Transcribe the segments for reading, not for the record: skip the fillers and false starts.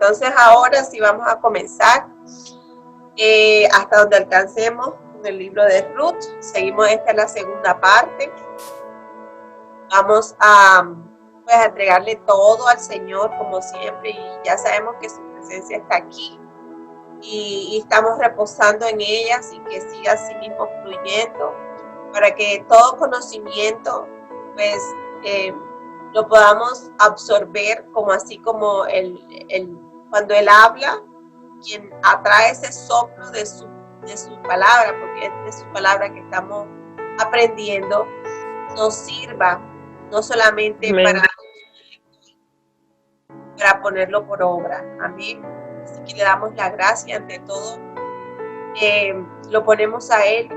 entonces ahora sí vamos a comenzar hasta donde alcancemos con el libro de Ruth. Seguimos, esta es la segunda parte. Vamos a entregarle todo al Señor como siempre, y ya sabemos que su presencia está aquí y estamos reposando en ella, así que siga así mismo fluyendo para que todo conocimiento pues lo podamos absorber, como así como cuando Él habla, quien atrae ese soplo de su palabra, porque es de su palabra que estamos aprendiendo, nos sirva no solamente para ponerlo por obra. Amén. Así que le damos la gracia ante todo. Lo ponemos a Él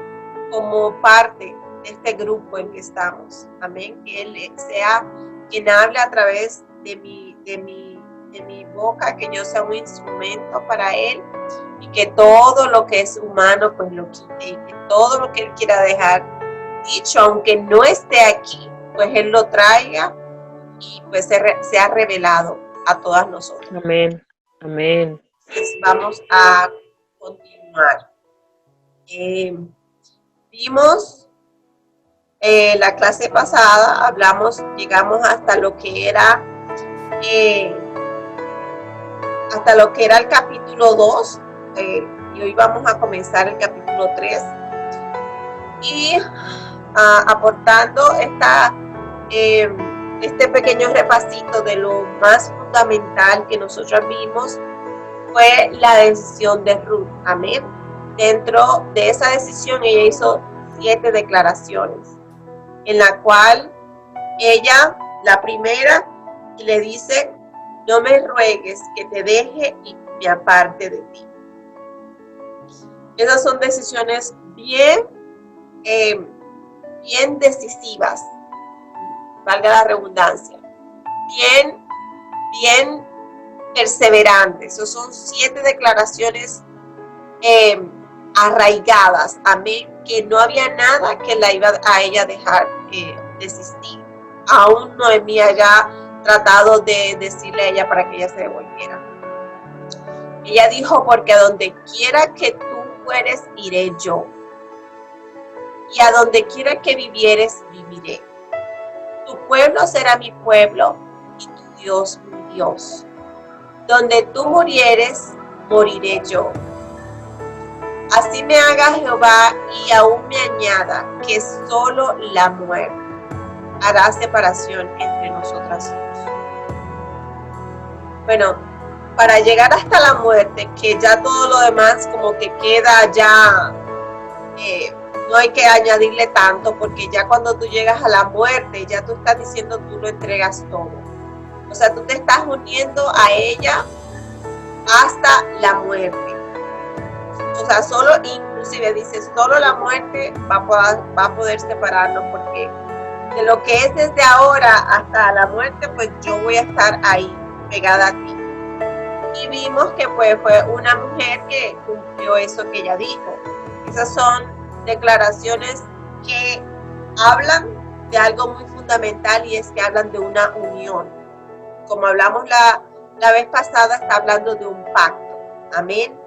como parte de este grupo en que estamos. Amén. Que Él sea quien hable a través de mi boca, que yo sea un instrumento para Él, y que todo lo que es humano pues lo quite, y que todo lo que Él quiera dejar dicho, aunque no esté aquí, pues Él lo traiga y pues sea revelado a todas nosotros. Amén. Amén. Entonces vamos a continuar. Vimos la clase pasada, llegamos hasta lo que era el capítulo 2, y hoy vamos a comenzar el capítulo 3 y aportando este pequeño repasito de lo más fundamental que nosotros vimos fue la decisión de Ruth. Amén. Dentro de esa decisión ella hizo 7 declaraciones, en la cual ella, la primera, le dice: no me ruegues que te deje y me aparte de ti. Esas son decisiones bien decisivas, valga la redundancia, bien perseverantes. Esas son 7 declaraciones arraigadas, amén, que no había nada que la iba a ella dejar desistir. Aún Noemí haya tratado de decirle a ella para que ella se devolviera. Ella dijo: porque a donde quiera que tú fueres, iré yo, y a donde quiera que vivieres, viviré. Tu pueblo será mi pueblo, y tu Dios mi Dios. Donde tú murieres, moriré yo. Así me haga Jehová, y aún me añada, que solo la muerte hará separación entre nosotras dos. Bueno, para llegar hasta la muerte, que ya todo lo demás como que queda ya, no hay que añadirle tanto, porque ya cuando tú llegas a la muerte, ya tú estás diciendo, tú lo entregas todo. O sea, tú te estás uniendo a ella hasta la muerte. O sea, solo, inclusive dice, solo la muerte va a poder separarnos, porque de lo que es desde ahora hasta la muerte, pues yo voy a estar ahí, pegada a ti. Y vimos que pues fue una mujer que cumplió eso que ella dijo. Esas son declaraciones que hablan de algo muy fundamental, y es que hablan de una unión. Como hablamos la vez pasada, está hablando de un pacto. Amén.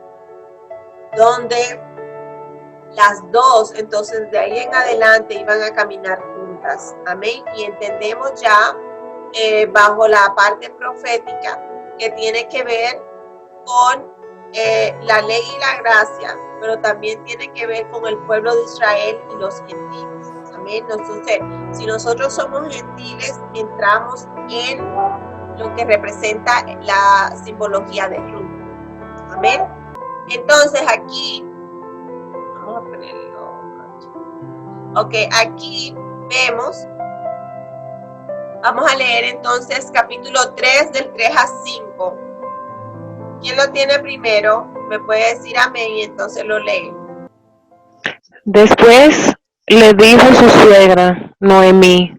Donde las dos, entonces de ahí en adelante, iban a caminar juntas. Amén. Y entendemos ya bajo la parte profética que tiene que ver con la ley y la gracia, pero también tiene que ver con el pueblo de Israel y los gentiles. Amén. Entonces, si nosotros somos gentiles, entramos en lo que representa la simbología de Ruth. Amén. Entonces aquí, vamos a ponerlo. Ok, aquí vemos, vamos a leer entonces capítulo 3 del 3 a 5. ¿Quién lo tiene primero? Me puede decir amén y entonces lo lee. Después le dijo su suegra, Noemí: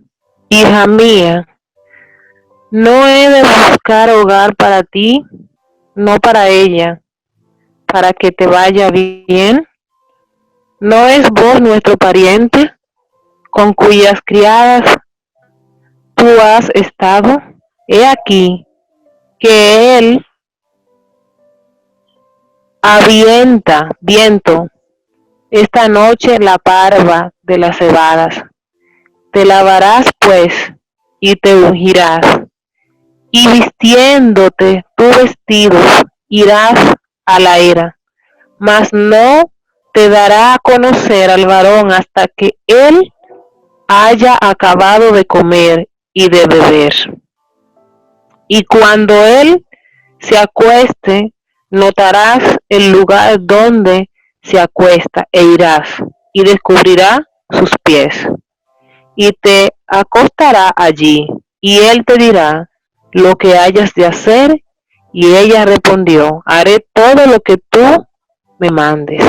hija mía, ¿no he de buscar hogar para ti, no para ella, para que te vaya bien? ¿No es vos nuestro pariente, con cuyas criadas tú has estado? He aquí que él Avienta, viento, esta noche la parva de las cebadas. Te lavarás pues y te ungirás, y vistiéndote tu vestido irás a la era, mas no te dará a conocer al varón hasta que él haya acabado de comer y de beber. Y cuando él se acueste, notarás el lugar donde se acuesta e irás y descubrirá sus pies y te acostará allí y él te dirá lo que hayas de hacer y ella respondió, haré todo lo que tú me mandes.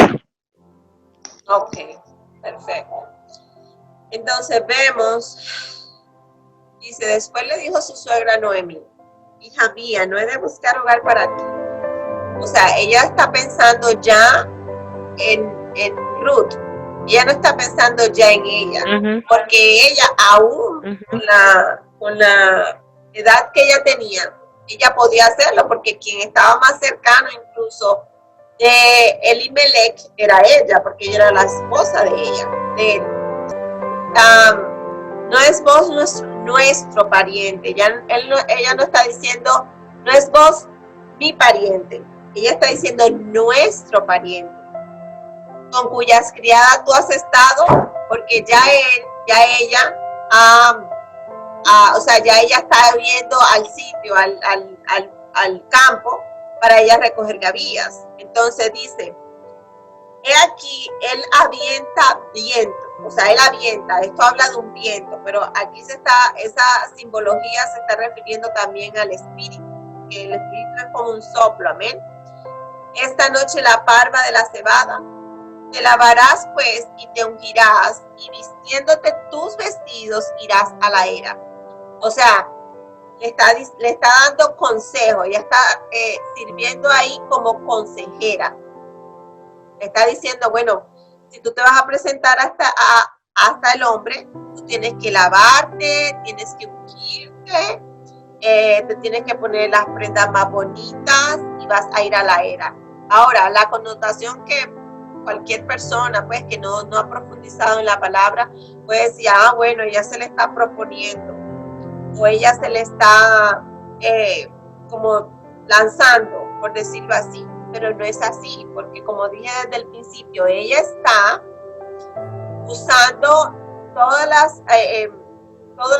Ok, perfecto. Entonces vemos, dice, después le dijo su suegra Noemí, hija mía, no he de buscar hogar para ti. O sea, ella está pensando ya en Ruth. Ella no está pensando ya en ella, porque ella aún con la edad que ella tenía, ella podía hacerlo, porque quien estaba más cercano incluso de Elimelech era ella, porque ella era la esposa de ella, de él. No es vos nuestro pariente, ella no está diciendo, no es vos mi pariente, ella está diciendo nuestro pariente, con cuyas criadas tú has estado, porque ya ella, o sea, ya ella está viendo al sitio, al campo, para ella recoger gavillas. Entonces dice, he aquí, él avienta viento, o sea, él avienta, esto habla de un viento, pero aquí esa simbología se está refiriendo también al espíritu, que el espíritu es como un soplo, amén. Esta noche la parva de la cebada, te lavarás pues y te ungirás, y vistiéndote tus vestidos irás a la era. O sea, le está dando consejo, ella está sirviendo ahí como consejera. Le está diciendo, bueno, si tú te vas a presentar hasta el hombre, tú tienes que lavarte, tienes que ungirte, te tienes que poner las prendas más bonitas y vas a ir a la era. Ahora, la connotación que cualquier persona pues que no ha profundizado en la palabra puede decir, bueno, ella se le está proponiendo o ella se le está como lanzando, por decirlo así, pero no es así, porque como dije desde el principio, ella está usando todo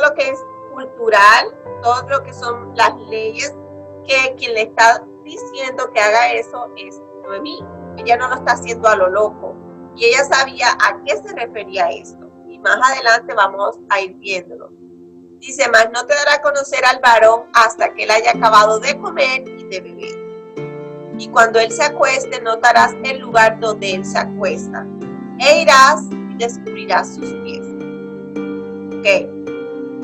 lo que es cultural, todo lo que son las leyes, que quien le está diciendo que haga eso es Noemí. Ella no lo está haciendo a lo loco, y ella sabía a qué se refería esto, y más adelante vamos a ir viéndolo. Dice, mas no te dará a conocer al varón hasta que él haya acabado de comer y de beber. Y cuando él se acueste, notarás el lugar donde él se acuesta, e irás y descubrirás sus pies. Ok,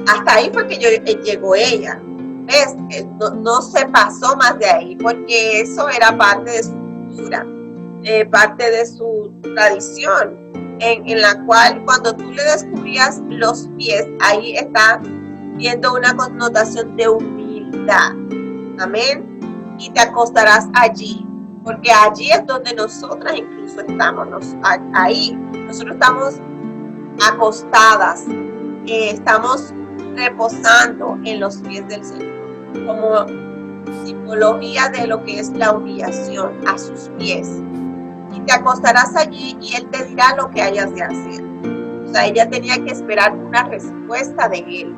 hasta ahí fue que llegó ella. ¿Ves? No se pasó más de ahí, porque eso era parte de su cultura. Parte de su tradición, en la cual cuando tú le descubrías los pies, ahí está viendo una connotación de humildad, amén, y te acostarás allí, porque allí es donde nosotras incluso estamos, ahí, nosotros estamos acostadas, estamos reposando en los pies del Señor, como simbología de lo que es la humillación a sus pies. Y te acostarás allí y él te dirá lo que hayas de hacer. O sea, ella tenía que esperar una respuesta de él.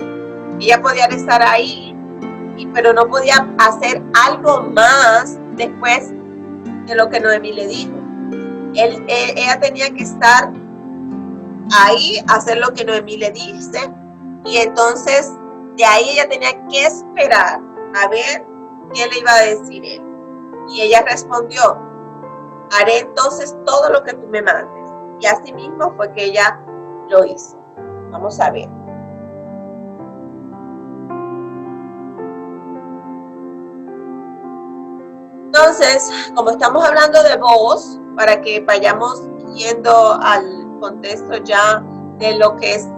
Ella podía estar ahí, pero no podía hacer algo más después de lo que Noemí le dijo. Ella tenía que estar ahí, hacer lo que Noemí le dice, y entonces de ahí ella tenía que esperar a ver qué le iba a decir él. Y ella respondió, haré entonces todo lo que tú me mandes. Y así mismo fue que ella lo hizo. Vamos a ver. Entonces, como estamos hablando de voz, para que vayamos yendo al contexto ya de lo que es,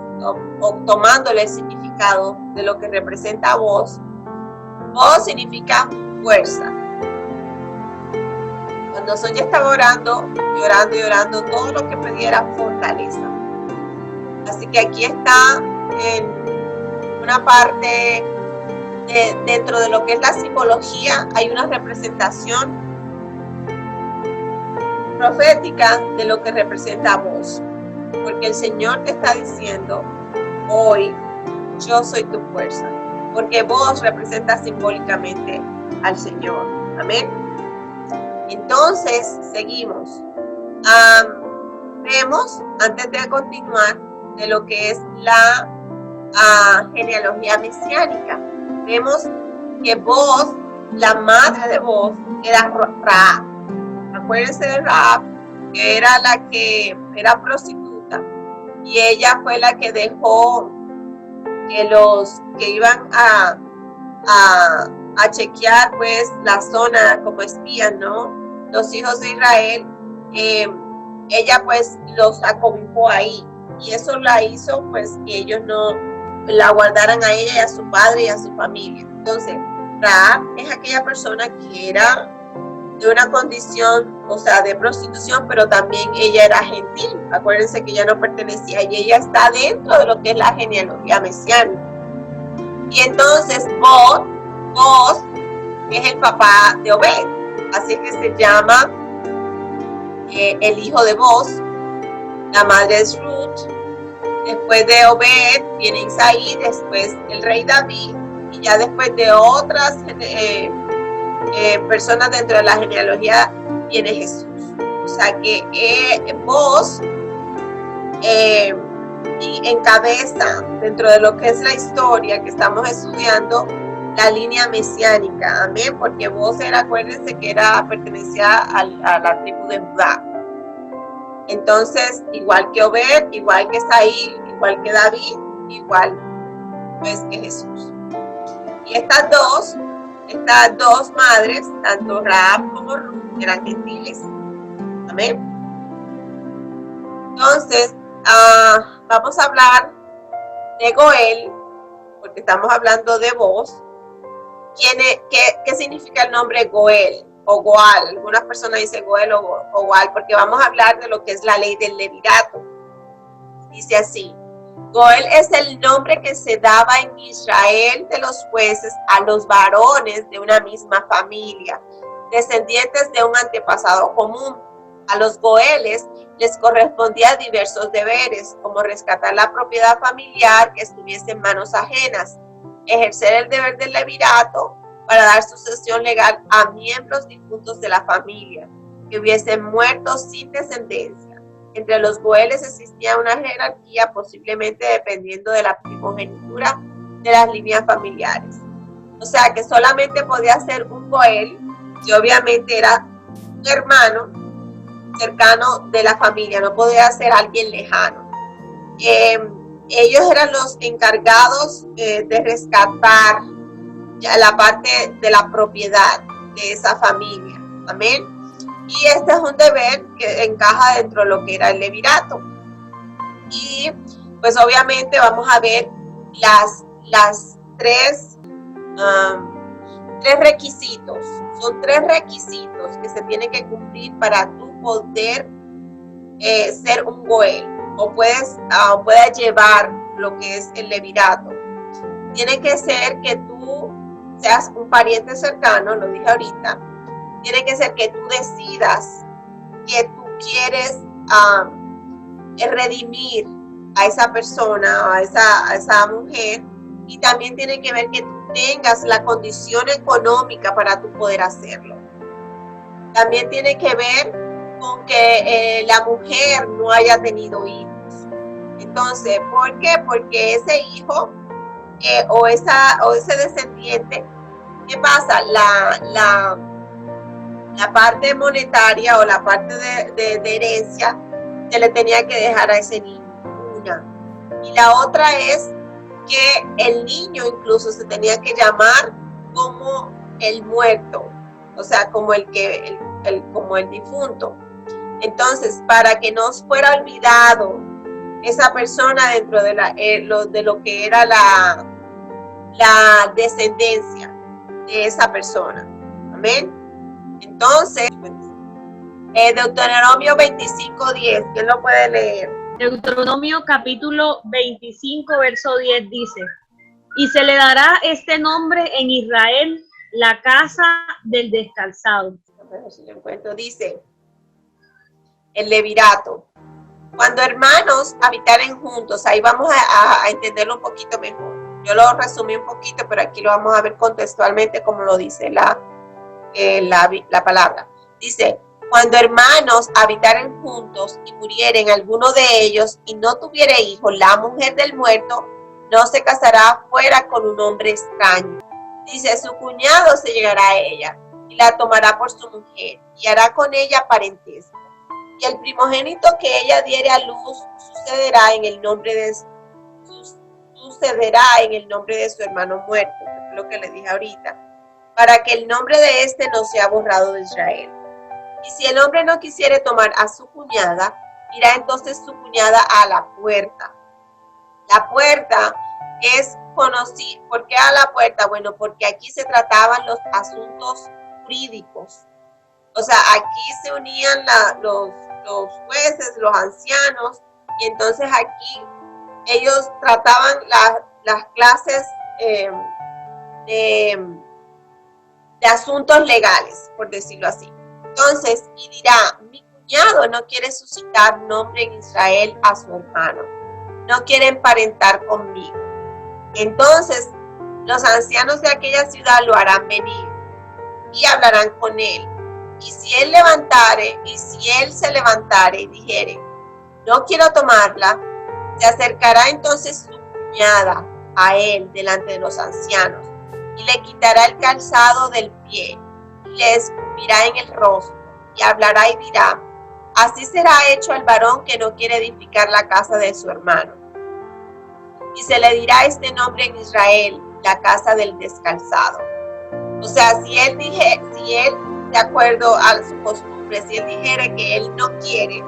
o tomándole el significado de lo que representa voz. Voz significa fuerza. Cuando Sonia estaba orando, llorando y orando, todo lo que pedía era fortaleza. Así que aquí está en una parte dentro de lo que es la simbología, hay una representación profética de lo que representa vos. Porque el Señor te está diciendo hoy, yo soy tu fuerza. Porque vos representas simbólicamente al Señor. Amén. Entonces, seguimos. Vemos, antes de continuar, de lo que es la genealogía mesiánica. Vemos que vos, la madre de vos, era Rahab. Acuérdense de Rahab, que era la que era prostituta. Y ella fue la que dejó que los que iban a chequear pues la zona como espías, ¿no? Los hijos de Israel, ella pues los acobijó ahí. Y eso la hizo pues que ellos no la guardaran a ella y a su padre y a su familia. Entonces, Rahab es aquella persona que era de una condición, o sea, de prostitución, pero también ella era gentil. Acuérdense que ella no pertenecía y ella está dentro de lo que es la genealogía mesiánica. Y entonces vos es el papá de Obed, así que se llama el hijo de vos. La madre es Ruth. Después de Obed viene Isaí, después el rey David, y ya después de otras personas dentro de la genealogía viene Jesús. O sea que vos encabeza dentro de lo que es la historia que estamos estudiando la línea mesiánica. Amén, porque vos acuérdense que pertenecía a la tribu de Judá. Entonces, igual que Obed, igual que Isaí, igual que David, igual pues que Jesús. Y estas dos madres, tanto Rahab como Ruth, eran gentiles. Amén. Entonces, vamos a hablar de Goel, porque estamos hablando de vos. ¿Qué significa el nombre Goel o Goal? Algunas personas dicen Goel o Goal, porque vamos a hablar de lo que es la ley del levirato. Dice así: Goel es el nombre que se daba en Israel de los jueces a los varones de una misma familia, descendientes de un antepasado común. A los Goeles les correspondía diversos deberes, como rescatar la propiedad familiar que estuviese en manos ajenas, ejercer el deber del levirato para dar sucesión legal a miembros difuntos de la familia que hubiesen muerto sin descendencia. Entre los Goeles existía una jerarquía, posiblemente dependiendo de la primogenitura de las líneas familiares. O sea que solamente podía ser un Goel, y obviamente era un hermano cercano de la familia, no podía ser alguien lejano. Ellos eran los encargados de rescatar la parte de la propiedad de esa familia. Amén. Y este es un deber que encaja dentro de lo que era el levirato. Y pues obviamente vamos a ver las tres requisitos. Son 3 requisitos que se tienen que cumplir para tú poder ser un Goel o puedes llevar lo que es el levirato. Tiene que ser que tú seas un pariente cercano, lo dije ahorita. Tiene que ser que tú decidas que tú quieres redimir a esa persona, a esa mujer, y también tiene que ver que tú tengas la condición económica para tú poder hacerlo. También tiene que ver con que la mujer no haya tenido hijos. Entonces, ¿por qué? Porque ese hijo o ese descendiente, ¿qué pasa? La parte monetaria o la parte de herencia se le tenía que dejar a ese niño. Una. Y la otra es que el niño incluso se tenía que llamar como el muerto, o sea, como como el difunto. Entonces, para que no fuera olvidado esa persona dentro de lo que era la descendencia de esa persona. Amén. Entonces, Deuteronomio 25:10, ¿quién lo puede leer? Deuteronomio capítulo 25, verso 10 dice: y se le dará este nombre en Israel, la casa del descalzado. Pero si lo encuentro, dice el levirato. Cuando hermanos habitaren juntos, ahí vamos a entenderlo un poquito mejor. Yo lo resumí un poquito, pero aquí lo vamos a ver contextualmente como lo dice la palabra. Dice, cuando hermanos habitaren juntos y murieren alguno de ellos y no tuviere hijos, la mujer del muerto no se casará fuera con un hombre extraño. Dice, su cuñado se llegará a ella y la tomará por su mujer y hará con ella parentesco. Y el primogénito que ella diere a luz sucederá en el nombre de su hermano muerto, que es lo que le dije ahorita, para que el nombre de éste no sea borrado de Israel. Y si el hombre no quisiere tomar a su cuñada, irá entonces su cuñada a la puerta. La puerta es conocida. ¿Por qué a la puerta? Bueno, porque aquí se trataban los asuntos jurídicos. O sea, aquí se unían los jueces, los ancianos, y entonces aquí ellos trataban las clases de asuntos legales, por decirlo así. Entonces, y dirá, mi cuñado no quiere suscitar nombre en Israel a su hermano, no quiere emparentar conmigo. Entonces, los ancianos de aquella ciudad lo harán venir y hablarán con él. Y si él se levantare y dijere, no quiero tomarla, se acercará entonces su cuñada a él delante de los ancianos y le quitará el calzado del pie y le escupirá en el rostro y hablará y dirá, así será hecho al varón que no quiere edificar la casa de su hermano. Y se le dirá este nombre en Israel, la casa del descalzado. O sea, si él, de acuerdo a su costumbre, si él dijera que él no quiere,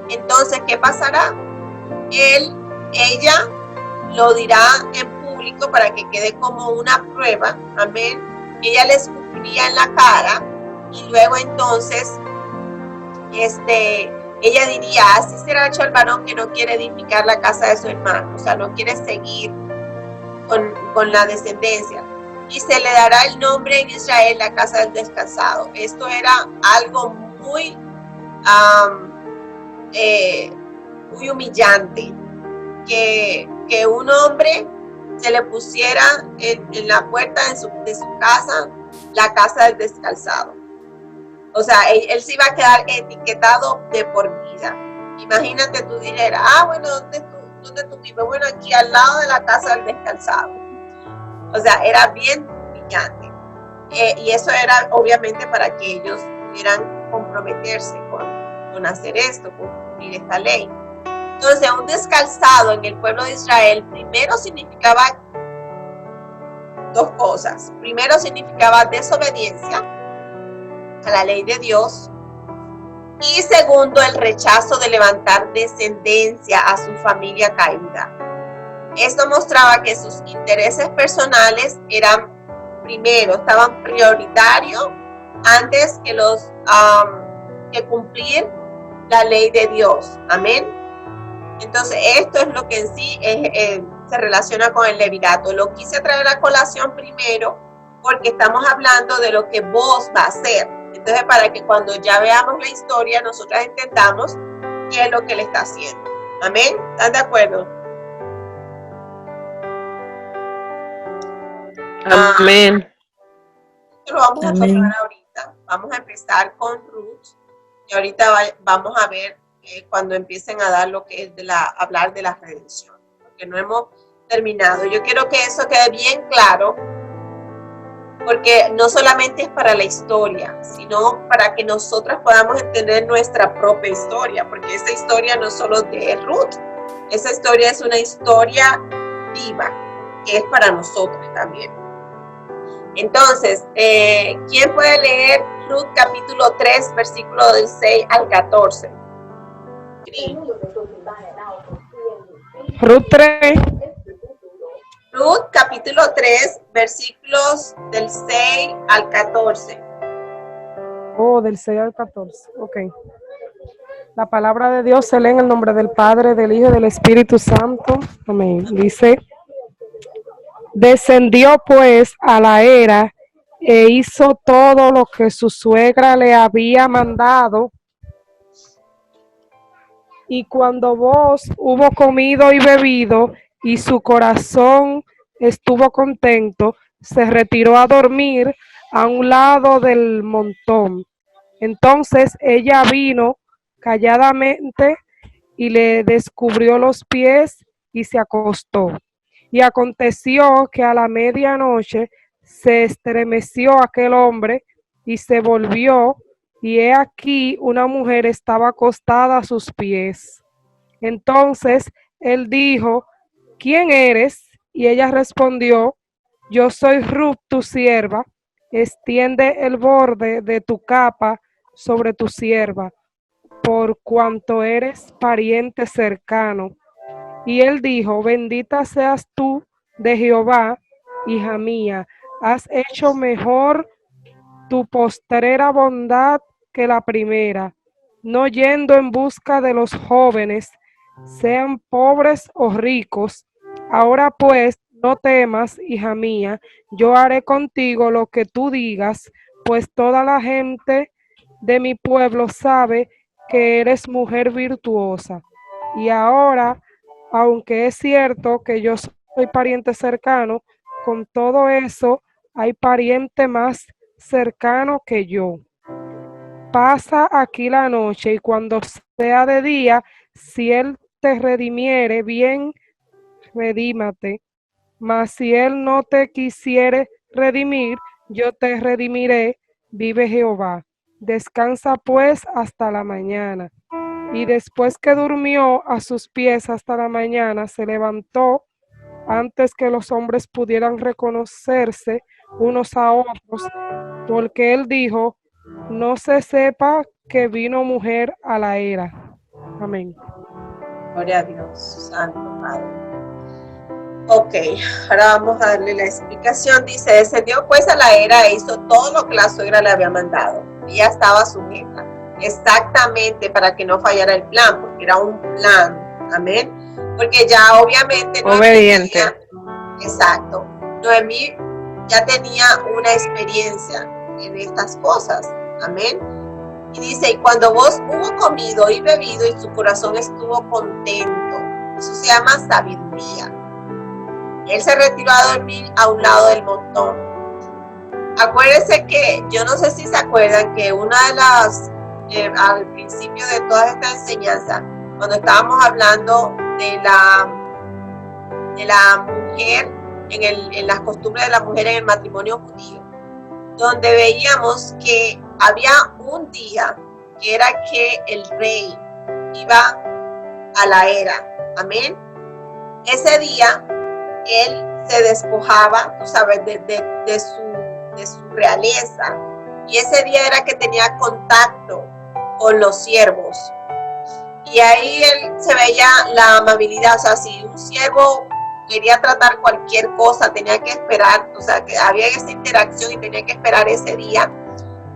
entonces, ¿qué pasará? Ella lo dirá en público para que quede como una prueba, amén. Ella le escupiría en la cara y luego entonces, ella diría, así será hecho el varón que no quiere edificar la casa de su hermano, o sea, no quiere seguir con la descendencia. Y se le dará el nombre en Israel, la casa del descalzado. Esto era algo muy humillante, que un hombre se le pusiera en la puerta de su casa, la casa del descalzado. O sea, él se iba a quedar etiquetado de por vida. Imagínate, tú dijeras, bueno, ¿dónde tú vives? Bueno, aquí al lado de la casa del descalzado. O sea, era bien humillante. Y eso era obviamente para que ellos pudieran comprometerse con hacer esto, con cumplir esta ley. Entonces, un descalzado en el pueblo de Israel primero significaba dos cosas. Primero significaba desobediencia a la ley de Dios. Y segundo, el rechazo de levantar descendencia a su familia caída. Esto mostraba que sus intereses personales estaban prioritarios antes que cumplir la ley de Dios. Amén. Entonces, esto es lo que en sí se relaciona con el levirato. Lo quise traer a colación primero porque estamos hablando de lo que vos va a hacer. Entonces, para que cuando ya veamos la historia, nosotras entendamos qué es lo que le está haciendo. Amén. ¿Están de acuerdo? Amén. Esto lo vamos a tocar ahorita. Vamos a empezar con Ruth. Y ahorita vamos a ver cuando empiecen a dar lo que es hablar de la redención. Porque no hemos terminado. Yo quiero que eso quede bien claro. Porque no solamente es para la historia, sino para que nosotras podamos entender nuestra propia historia. Porque esa historia no es solo de Ruth. Esa historia es una historia viva, que es para nosotros también. Entonces, ¿quién puede leer Ruth capítulo 3, versículo del 6 al 14? Ruth 3. Ruth capítulo 3, versículos del 6 al 14. Oh, del 6 al 14. Ok. La palabra de Dios se lee en el nombre del Padre, del Hijo y del Espíritu Santo. Amén. Dice, descendió pues a la era e hizo todo lo que su suegra le había mandado. Y cuando vos hubo comido y bebido y su corazón estuvo contento, se retiró a dormir a un lado del montón. Entonces ella vino calladamente y le descubrió los pies y se acostó. Y aconteció que a la medianoche se estremeció aquel hombre y se volvió, y he aquí una mujer estaba acostada a sus pies. Entonces él dijo, ¿quién eres? Y ella respondió, yo soy Ruth, tu sierva, extiende el borde de tu capa sobre tu sierva, por cuanto eres pariente cercano. Y él dijo, bendita seas tú de Jehová, hija mía, has hecho mejor tu postrera bondad que la primera, no yendo en busca de los jóvenes, sean pobres o ricos. Ahora pues, no temas, hija mía, yo haré contigo lo que tú digas, pues toda la gente de mi pueblo sabe que eres mujer virtuosa. Y ahora, aunque es cierto que yo soy pariente cercano, con todo eso hay pariente más cercano que yo. Pasa aquí la noche y cuando sea de día, si él te redimiere, bien, redímate. Mas si él no te quisiere redimir, yo te redimiré, vive Jehová. Descansa pues hasta la mañana. Y después que durmió a sus pies hasta la mañana, se levantó antes que los hombres pudieran reconocerse unos a otros, porque él dijo, no se sepa que vino mujer a la era. Amén. Gloria a Dios, Santo Padre. Ok, ahora vamos a darle la explicación. Dice, descendió pues a la era e hizo todo lo que la suegra le había mandado. Ella estaba sujeta, exactamente para que no fallara el plan, porque era un plan, amén. Porque ya obviamente obediente. Exacto. Noemí ya tenía una experiencia en estas cosas, amén. Y dice, y cuando vos hubo comido y bebido y su corazón estuvo contento, eso se llama sabiduría. Él se retiró a dormir a un lado del montón. Acuérdense que, yo no sé si se acuerdan que una de las, al principio de toda esta enseñanza, cuando estábamos hablando de la mujer, en las costumbres de la mujer en el matrimonio judío, donde veíamos que había un día que era que el rey iba a la era, amén. Ese día él se despojaba, tú sabes, de su realeza, y ese día era que tenía contacto con los siervos, y ahí él se veía la amabilidad. O sea, si un siervo quería tratar cualquier cosa, tenía que esperar, o sea, que había esa interacción y tenía que esperar ese día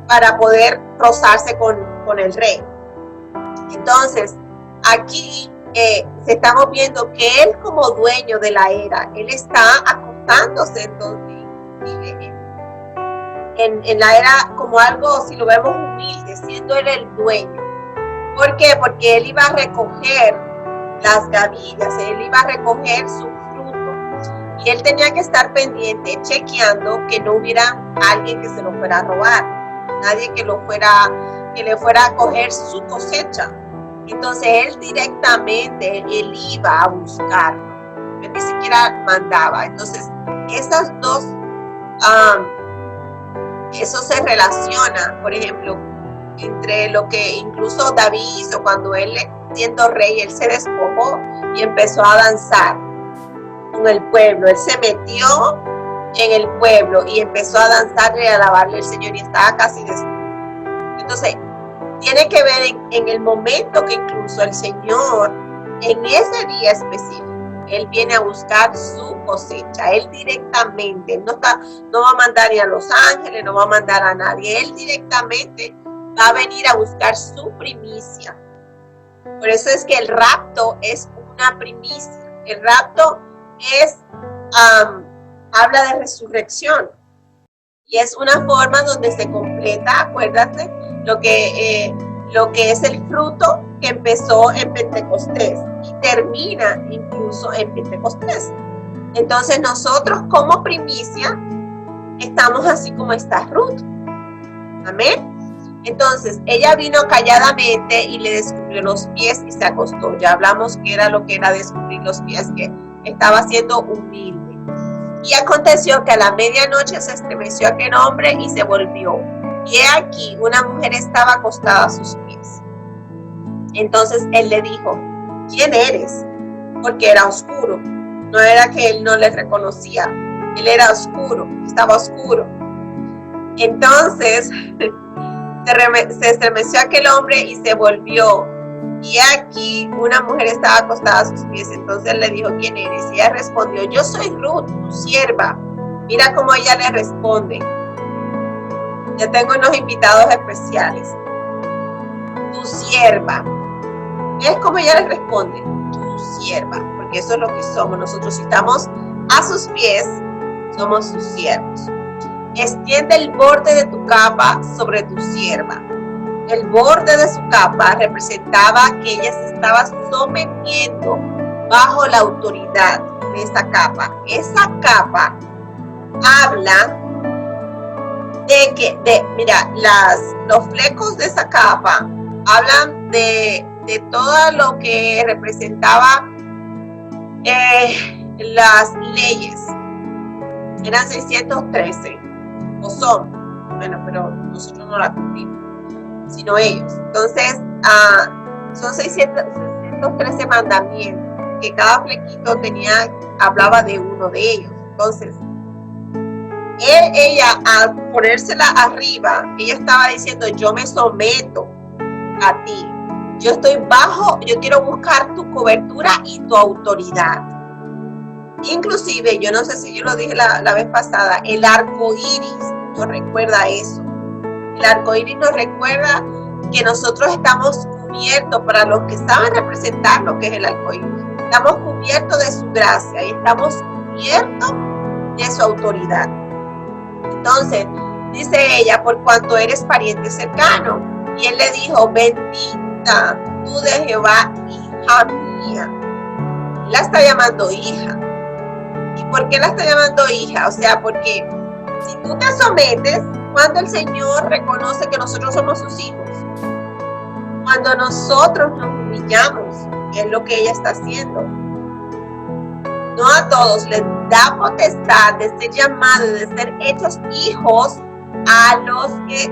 para poder rozarse con el rey. Entonces, aquí estamos viendo que él, como dueño de la era, él está acostándose entonces en la era como algo, si lo vemos humilde, siendo él el dueño. ¿Por qué? Porque él iba a recoger las gavillas, él iba a recoger su fruto, y él tenía que estar pendiente, chequeando que no hubiera alguien que se lo fuera a robar, nadie que le fuera a coger su cosecha. Entonces él directamente, él iba a buscarlo, él ni siquiera mandaba. Entonces esas dos, eso se relaciona, por ejemplo, entre lo que incluso David hizo cuando él, siendo rey, él se despojó y empezó a danzar con el pueblo. Él se metió en el pueblo y empezó a danzarle y a alabarle al Señor, y estaba casi desnudo. Entonces tiene que ver en el momento que incluso el Señor, en ese día específico, él viene a buscar su cosecha. Él directamente, no va a mandar ni a los ángeles, no va a mandar a nadie. Él directamente va a venir a buscar su primicia. Por eso es que el rapto es una primicia. El rapto es, habla de resurrección. Y es una forma donde se completa, acuérdate, lo que es el fruto que empezó en Pentecostés y termina incluso en Pentecostés. Entonces nosotros como primicia estamos así como está Ruth. Amén. Entonces ella vino calladamente y le descubrió los pies y se acostó. Ya hablamos que era lo que era descubrir los pies, que estaba siendo humilde. Y aconteció que a la medianoche se estremeció aquel hombre y se volvió. Y he aquí, una mujer estaba acostada a sus pies. Entonces él le dijo, ¿quién eres? Porque era oscuro. No era que él no le reconocía. Él era oscuro, estaba oscuro. Entonces se estremeció aquel hombre y se volvió. Y aquí una mujer estaba acostada a sus pies. Entonces él le dijo, ¿quién eres? Y ella respondió, yo soy Ruth, tu sierva. Mira cómo ella le responde. Ya tengo unos invitados especiales. Tu sierva. ¿Ves cómo ella le responde? Tu sierva. Porque eso es lo que somos. Nosotros, si estamos a sus pies, somos sus siervos. Extiende el borde de tu capa sobre tu sierva. El borde de su capa representaba que ella se estaba sometiendo bajo la autoridad de esa capa. Esa capa habla de que, mira, los flecos de esa capa hablan de todo lo que representaba las leyes. Eran 613, o son, bueno, pero nosotros no la cumplimos, sino ellos. Entonces, son 613 mandamientos, que cada flequito hablaba de uno de ellos. Entonces, ella al ponérsela arriba, ella estaba diciendo, yo me someto a ti. Yo quiero buscar tu cobertura y tu autoridad. Inclusive, yo no sé si yo lo dije la vez pasada, el arco iris nos recuerda eso. El arco iris nos recuerda que nosotros estamos cubiertos, para los que saben representar lo que es el arco iris. Estamos cubiertos de su gracia y estamos cubiertos de su autoridad. Entonces, dice ella, por cuanto eres pariente cercano. Y él le dijo, bendita tú de Jehová, hija mía. La está llamando hija. ¿Y por qué la está llamando hija? O sea, porque si tú te sometes, cuando el Señor reconoce que nosotros somos sus hijos, cuando nosotros nos humillamos, que es lo que ella está haciendo. No a todos les da potestad de ser llamados, de ser hechos hijos a los que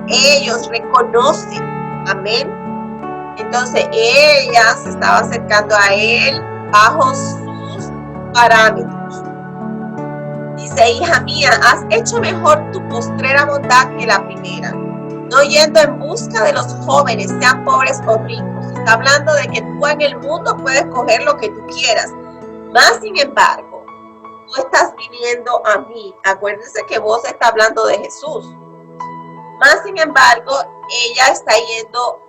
ellos reconocen. Amén. Entonces ella se estaba acercando a él bajo sus parámetros. Dice, hija mía, has hecho mejor tu postrera bondad que la primera, no yendo en busca de los jóvenes, sean pobres o ricos. Está hablando de que tú en el mundo puedes coger lo que tú quieras. Más sin embargo, tú estás viniendo a mí. Acuérdense que vos está hablando de Jesús. Más sin embargo, ella está yendo,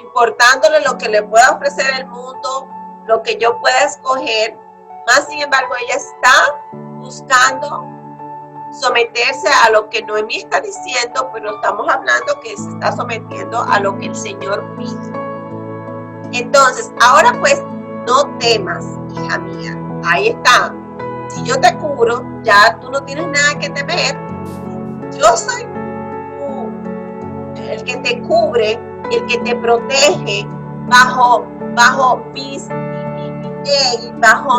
importándole lo que le pueda ofrecer el mundo, lo que yo pueda escoger. Más sin embargo, ella está buscando someterse a lo que Noemí está diciendo, pero estamos hablando que se está sometiendo a lo que el Señor pide. Entonces, ahora pues, no temas, hija mía. Ahí está. Si yo te cubro, ya tú no tienes nada que temer. Yo soy el que te cubre, el que te protege bajo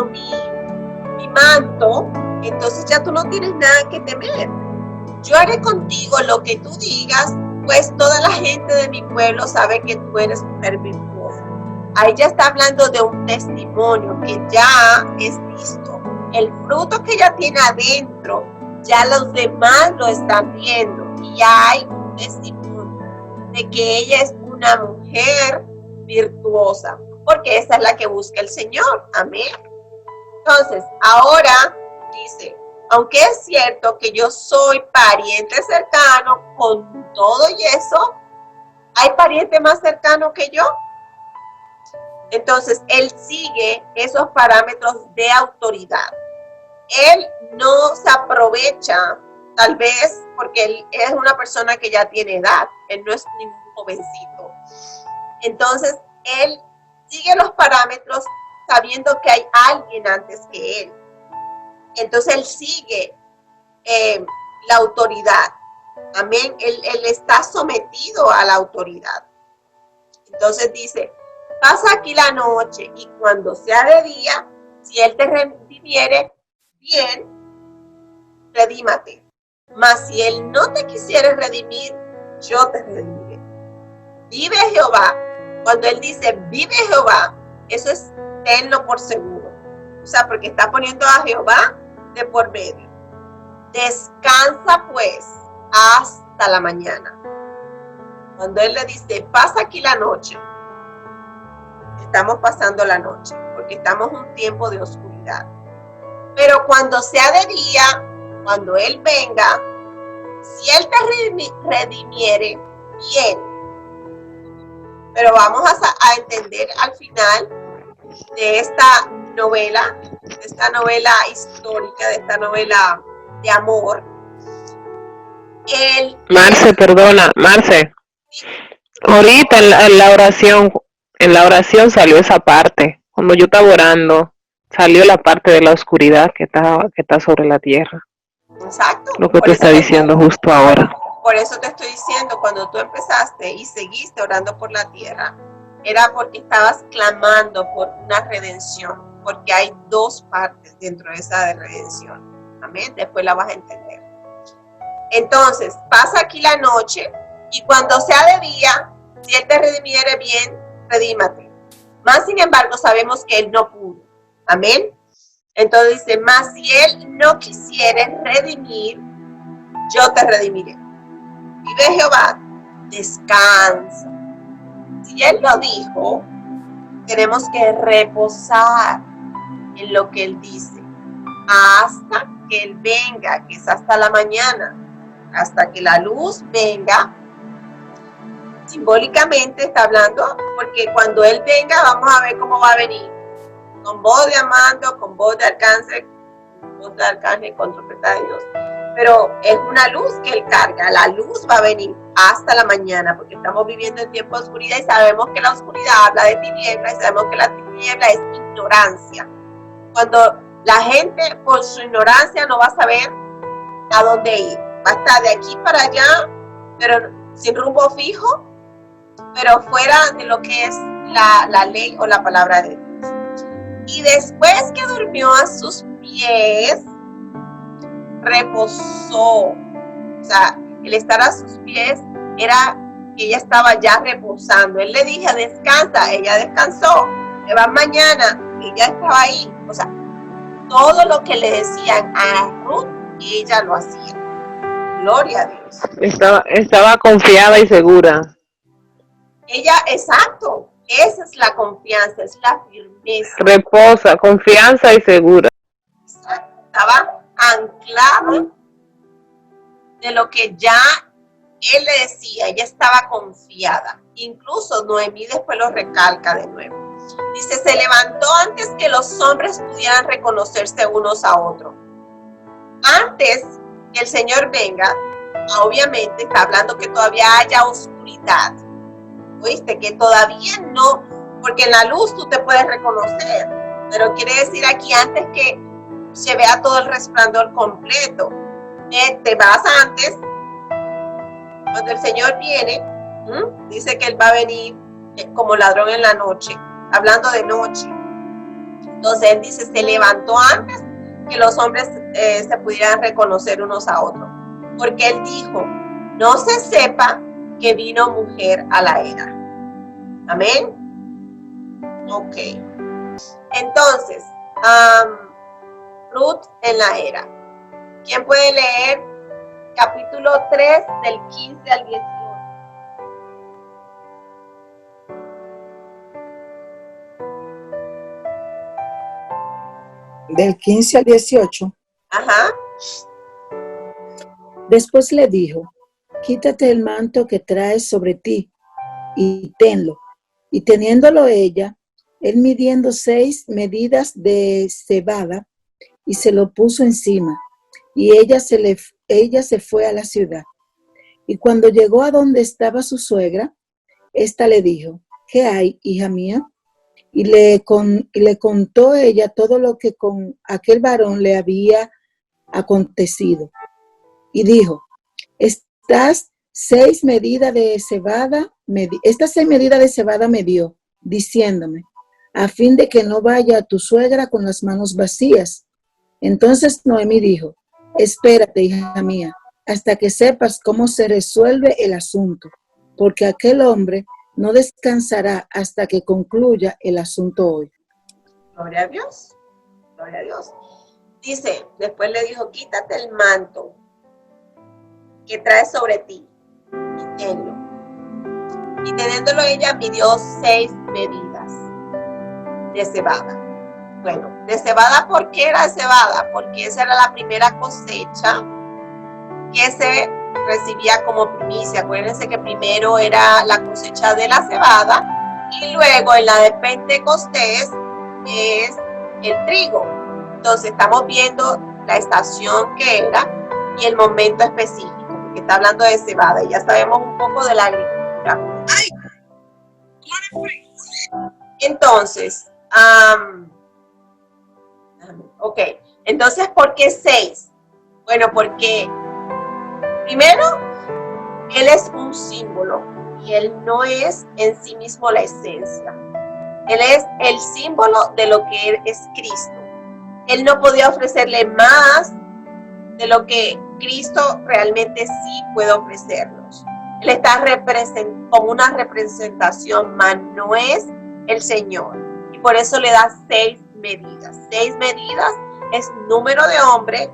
mi manto. Entonces ya tú no tienes nada que temer. Yo haré contigo lo que tú digas, pues toda la gente de mi pueblo sabe que tú eres mujer virtuosa. Ahí ya está hablando de un testimonio que ya es visto. El fruto que ella tiene adentro, ya los demás lo están viendo. Y ya hay un testimonio de que ella es una mujer virtuosa, porque esa es la que busca el Señor. Amén. Entonces, ahora dice, aunque es cierto que yo soy pariente cercano con todo y eso, ¿hay pariente más cercano que yo? Entonces, él sigue esos parámetros de autoridad. Él no se aprovecha, tal vez porque él es una persona que ya tiene edad, él no es ningún jovencito. Entonces, él sigue los parámetros sabiendo que hay alguien antes que él. Entonces, él sigue la autoridad. Amén. Él está sometido a la autoridad. Entonces dice, pasa aquí la noche y cuando sea de día, si él te redimiere, bien, redímate. Mas si él no te quisiere redimir, yo te redimiré. Vive Jehová. Cuando él dice, vive Jehová, eso es tenlo por seguro. O sea, porque está poniendo a Jehová de por medio. Descansa pues hasta la mañana. Cuando él le dice, pasa aquí la noche, estamos pasando la noche, porque estamos en un tiempo de oscuridad. Pero cuando sea de día, cuando él venga, si él te redimiere, bien. Pero vamos a entender al final de esta novela histórica, de esta novela de amor. Marce, perdona, Marce. Ahorita en la oración salió esa parte. Cuando yo estaba orando, salió la parte de la oscuridad que está sobre la tierra. Exacto. Lo que tú estás diciendo justo ahora. Por eso te estoy diciendo, cuando tú empezaste y seguiste orando por la tierra, era porque estabas clamando por una redención, porque hay dos partes dentro de esa redención. Amén. Después la vas a entender. Entonces, pasa aquí la noche y cuando sea de día, si él te redimiere bien, redímate. Más sin embargo, sabemos que él no pudo. Amén. Entonces dice, más si él no quisiere redimir, yo te redimiré. Vive Jehová, descansa. Si él lo dijo, tenemos que reposar en lo que él dice hasta que él venga, que es hasta la mañana, hasta que la luz venga. Simbólicamente está hablando, porque cuando él venga vamos a ver cómo va a venir, con voz de amando, con voz de arcángel, con trompeta de Dios. Pero es una luz que él carga, la luz va a venir hasta la mañana, porque estamos viviendo en tiempo de oscuridad y sabemos que la oscuridad habla de tiniebla y sabemos que la tiniebla es ignorancia. Cuando la gente por su ignorancia no va a saber a dónde ir, va a estar de aquí para allá, pero sin rumbo fijo, pero fuera de lo que es la ley o la palabra de Dios. Y después que durmió a sus pies, reposó. O sea, el estar a sus pies era que ella estaba ya reposando. Él le dije, descansa, ella descansó. Le va mañana, ella estaba ahí. O sea, todo lo que le decían a Ruth, ella lo hacía. Gloria a Dios. Estaba confiada y segura. Ella, exacto, esa es la confianza, es la firmeza. Reposa, confianza y segura. Exacto. Estaba anclada de lo que ya él le decía, ella estaba confiada. Incluso Noemí después lo recalca de nuevo. Dice, se levantó antes que los hombres pudieran reconocerse unos a otros. Antes que el Señor venga, obviamente está hablando que todavía haya oscuridad. ¿Oíste? Que todavía no, porque en la luz tú te puedes reconocer, pero quiere decir aquí antes que se vea todo el resplandor completo. Te vas antes, cuando el Señor viene, dice que Él va a venir como ladrón en la noche, hablando de noche. Entonces Él dice, se levantó antes que los hombres se pudieran reconocer unos a otros, porque Él dijo, no se sepa que vino mujer a la era. Amén. Ok. Entonces, Ruth en la era. ¿Quién puede leer capítulo 3 del 15 al 18? Del 15 al 18. Ajá. Después le dijo: quítate el manto que traes sobre ti y tenlo. Y teniéndolo ella, él midiendo 6 medidas de cebada, y se lo puso encima, y ella se fue a la ciudad. Y cuando llegó a donde estaba su suegra, ésta le dijo: ¿qué hay, hija mía? Y le contó ella todo lo que con aquel varón le había acontecido. Y dijo: estas 6 medidas de cebada me dio, diciéndome, a fin de que no vaya a tu suegra con las manos vacías. Entonces Noemí dijo: espérate, hija mía, hasta que sepas cómo se resuelve el asunto, porque aquel hombre no descansará hasta que concluya el asunto hoy. Gloria a Dios. Gloria a Dios. Dice, después le dijo: quítate el manto que traes sobre ti y tenlo. Y teniéndolo ella, midió 6 medidas de cebada. Bueno, de cebada, ¿por qué era cebada? Porque esa era la primera cosecha que se recibía como primicia. Acuérdense que primero era la cosecha de la cebada y luego en la de Pentecostés es el trigo. Entonces estamos viendo la estación que era y el momento específico, porque está hablando de cebada y ya sabemos un poco de la agricultura. Entonces, ok, entonces, ¿por qué 6? Bueno, porque primero, Él es un símbolo y Él no es en sí mismo la esencia. Él es el símbolo de lo que Él es Cristo. Él no podía ofrecerle más de lo que Cristo realmente sí puede ofrecernos. Él está como una representación, mas no es el Señor. Y por eso le da 6 medidas. 6 medidas es número de hombre.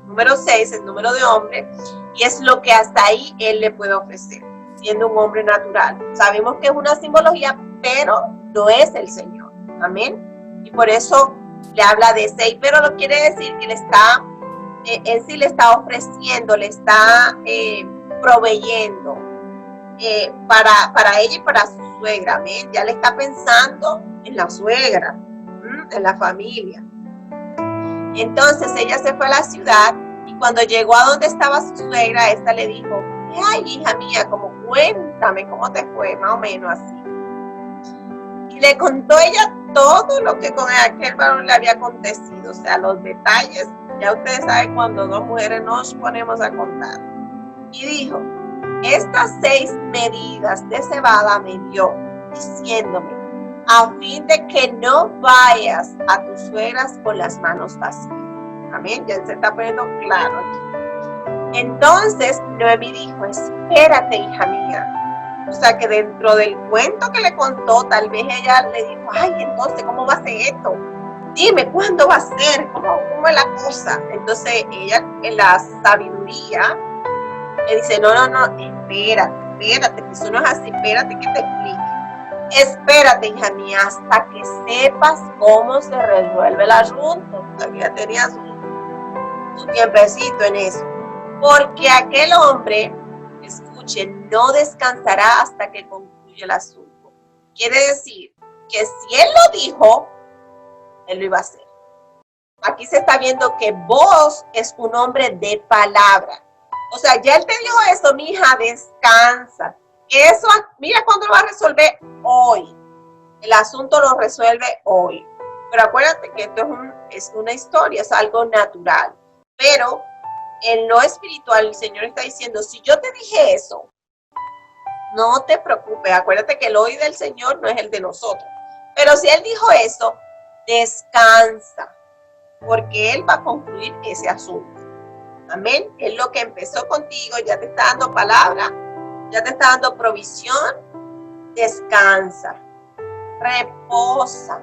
Número 6 es número de hombre. Y es lo que hasta ahí Él le puede ofrecer, siendo un hombre natural. Sabemos que es una simbología, pero no es el Señor. Amén. Y por eso le habla de 6, pero no quiere decir que él sí le está ofreciendo, le está proveyendo para ella y para su suegra. Amén. Ya le está pensando en la suegra, en la familia. Entonces ella se fue a la ciudad y cuando llegó a donde estaba su suegra, esta le dijo: ay, hija mía, como cuéntame cómo te fue, más o menos así. Y le contó ella todo lo que con aquel varón le había acontecido, o sea, los detalles. Ya ustedes saben cuando dos mujeres nos ponemos a contar. Y dijo: estas 6 medidas de cebada me dio, diciéndome, a fin de que no vayas a tus suegras con las manos vacías. Amén, ya se está poniendo claro aquí. Entonces Noemí dijo: espérate, hija mía. O sea que dentro del cuento que le contó, tal vez ella le dijo: ay, entonces, ¿cómo va a ser esto? Dime, ¿cuándo va a ser? ¿Cómo es la cosa? Entonces ella, en la sabiduría, le dice: no, espérate, que eso no es así, espérate que te explique. Espérate, hija mía, hasta que sepas cómo se resuelve el asunto. O sea, que ya tenía su tiempecito en eso. Porque aquel hombre, escuchen, no descansará hasta que concluya el asunto. Quiere decir que si él lo dijo, él lo iba a hacer. Aquí se está viendo que vos es un hombre de palabra. O sea, ya él te dijo eso, mi hija, descansa. Eso, mira cuándo lo va a resolver hoy. El asunto lo resuelve hoy. Pero acuérdate que esto es una historia, es algo natural. Pero en lo espiritual, el Señor está diciendo: si yo te dije eso, no te preocupes. Acuérdate que el hoy del Señor no es el de nosotros. Pero si Él dijo eso, descansa, porque Él va a concluir ese asunto. Amén. Él lo que empezó contigo, ya te está dando palabra, ya te está dando provisión. Descansa, reposa.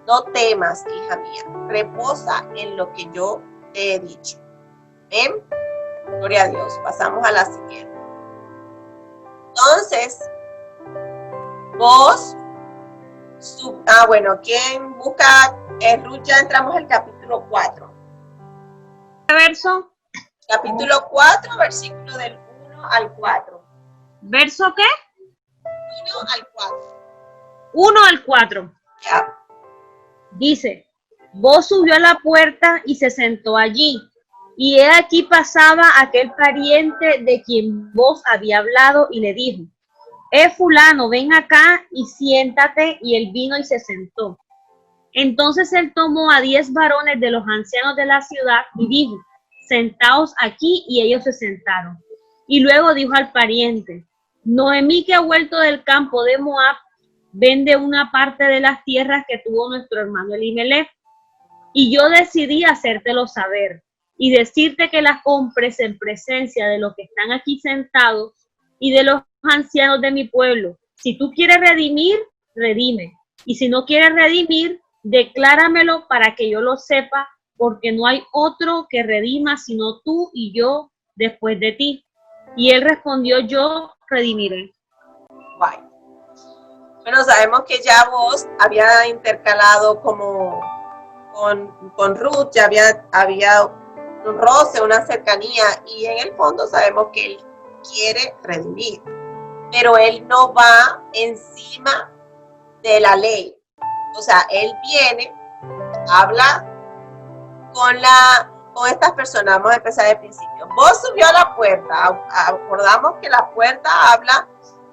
No temas, hija mía. Reposa en lo que yo te he dicho. Amén. Gloria a Dios. Pasamos a la siguiente. Entonces, vos, bueno, ¿quién busca Ruth? Ya entramos al capítulo 4. verso? Capítulo 4, versículo del 1 al 4. ¿Verso qué? 1 al 4. 1 al 4. Ya. Dice, Boaz subió a la puerta y se sentó allí. Y he aquí pasaba aquel pariente de quien Boaz había hablado y le dijo, fulano, ven acá y siéntate. Y él vino y se sentó. Entonces él tomó a 10 varones de los ancianos de la ciudad y dijo, sentaos aquí, y ellos se sentaron. Y luego dijo al pariente, Noemí, que ha vuelto del campo de Moab, vende una parte de las tierras que tuvo nuestro hermano Elimelech. Y yo decidí hacértelo saber y decirte que las compres en presencia de los que están aquí sentados y de los ancianos de mi pueblo. Si tú quieres redimir, redime. Y si no quieres redimir, decláramelo para que yo lo sepa, porque no hay otro que redima sino tú y yo después de ti. Y él respondió, yo redimiré. Bueno, sabemos que ya Boaz había intercalado como con Ruth, ya había un roce, una cercanía, y en el fondo sabemos que él quiere redimir, pero él no va encima de la ley. O sea, él viene, habla con estas personas. Vamos a empezar del principio. Boaz subió a la puerta. Acordamos que la puerta habla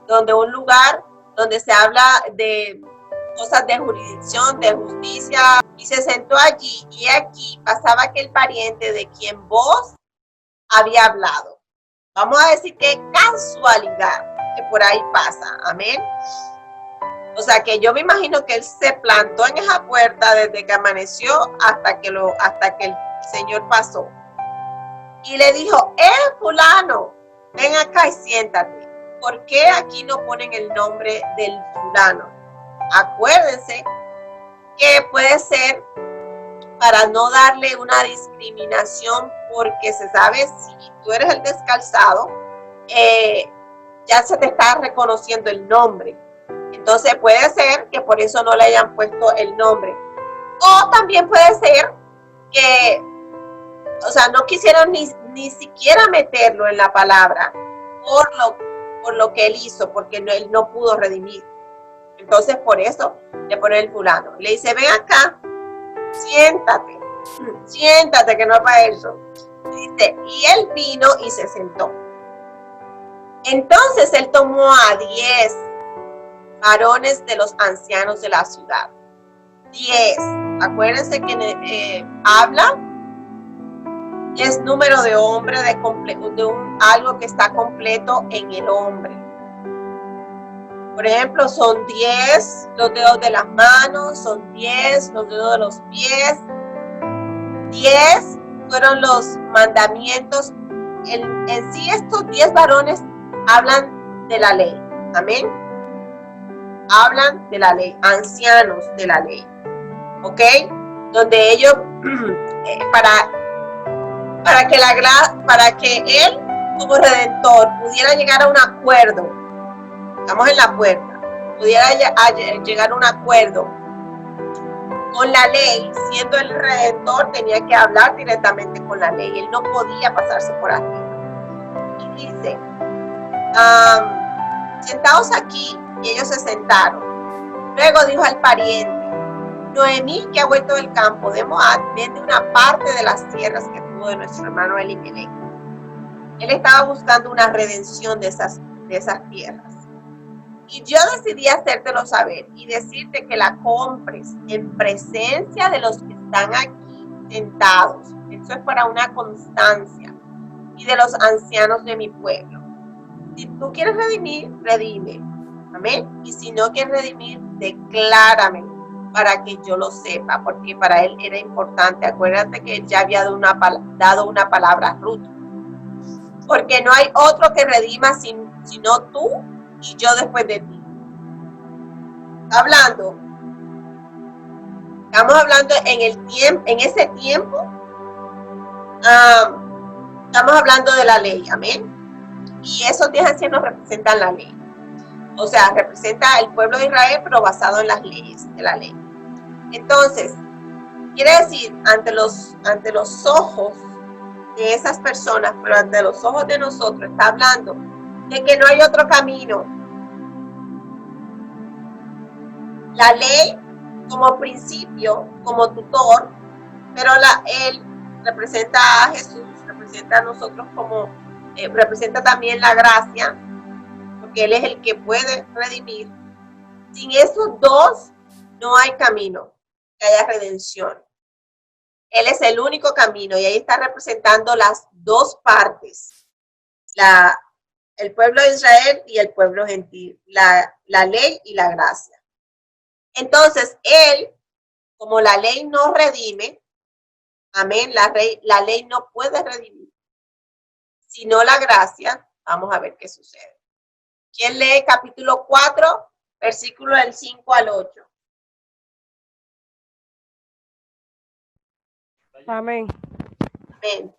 donde un lugar donde se habla de cosas de jurisdicción, de justicia, y se sentó allí, y aquí pasaba aquel pariente de quien Boaz había hablado. Vamos a decir que casualidad que por ahí pasa, amén. O sea que yo me imagino que él se plantó en esa puerta desde que amaneció hasta que el Señor pasó. Y le dijo, fulano, ven acá y siéntate. ¿Por qué aquí no ponen el nombre del fulano? Acuérdense que puede ser para no darle una discriminación, porque se sabe, si tú eres el descalzado, ya se te está reconociendo el nombre. Entonces puede ser que por eso no le hayan puesto el nombre. O también puede ser que, o sea, no quisieron ni siquiera meterlo en la palabra por lo que él hizo, porque él no pudo redimir. Entonces por eso le pone el fulano. Le dice, ven acá, siéntate, que no es para eso. Dice, y él vino y se sentó. Entonces él tomó a 10 varones de los ancianos de la ciudad. 10. Acuérdense que habla es número de hombre, algo que está completo en el hombre. Por ejemplo, son 10 los dedos de las manos, son 10 los dedos de los pies. 10 fueron los mandamientos. En sí, estos 10 varones hablan de la ley. Amén. Hablan de la ley, ancianos de la ley. ¿Ok? Donde ellos, para que él, como redentor, pudiera llegar a un acuerdo. Estamos en la puerta. Pudiera llegar a un acuerdo con la ley, siendo el redentor, tenía que hablar directamente con la ley. Él no podía pasarse por aquí. Y dice, sentaos aquí, y ellos se sentaron. Luego dijo al pariente, Noemí, que ha vuelto del campo de Moab, vende una parte de las tierras que tuvo de nuestro hermano Elimelech. Él estaba buscando una redención de esas tierras. Y yo decidí hacértelo saber y decirte que la compres en presencia de los que están aquí sentados. Eso es para una constancia. Y de los ancianos de mi pueblo. Si tú quieres redimir, redime. Amén. Y si no quieres redimir, decláramelo para que yo lo sepa, porque para él era importante. Acuérdate que él ya había dado una palabra a Ruth. Porque no hay otro que redima sino tú y yo después de ti. Estamos hablando en ese tiempo. Estamos hablando de la ley, amén. Y esos 10 ancianos representan la ley. O sea, representa el pueblo de Israel, pero basado en las leyes de la ley. Entonces, quiere decir, ante los ojos de esas personas, pero ante los ojos de nosotros está hablando de que no hay otro camino. La ley como principio, como tutor, pero él representa a Jesús, representa a nosotros como, representa también la gracia, porque Él es el que puede redimir. Sin esos dos no hay camino, que haya redención. Él es el único camino y ahí está representando las dos partes, el pueblo de Israel y el pueblo gentil, la ley y la gracia. Entonces, Él, como la ley no redime, amén, la ley no puede redimir, sino la gracia. Vamos a ver qué sucede. ¿Quién lee capítulo 4, versículo del 5 al 8? Amén. Amén.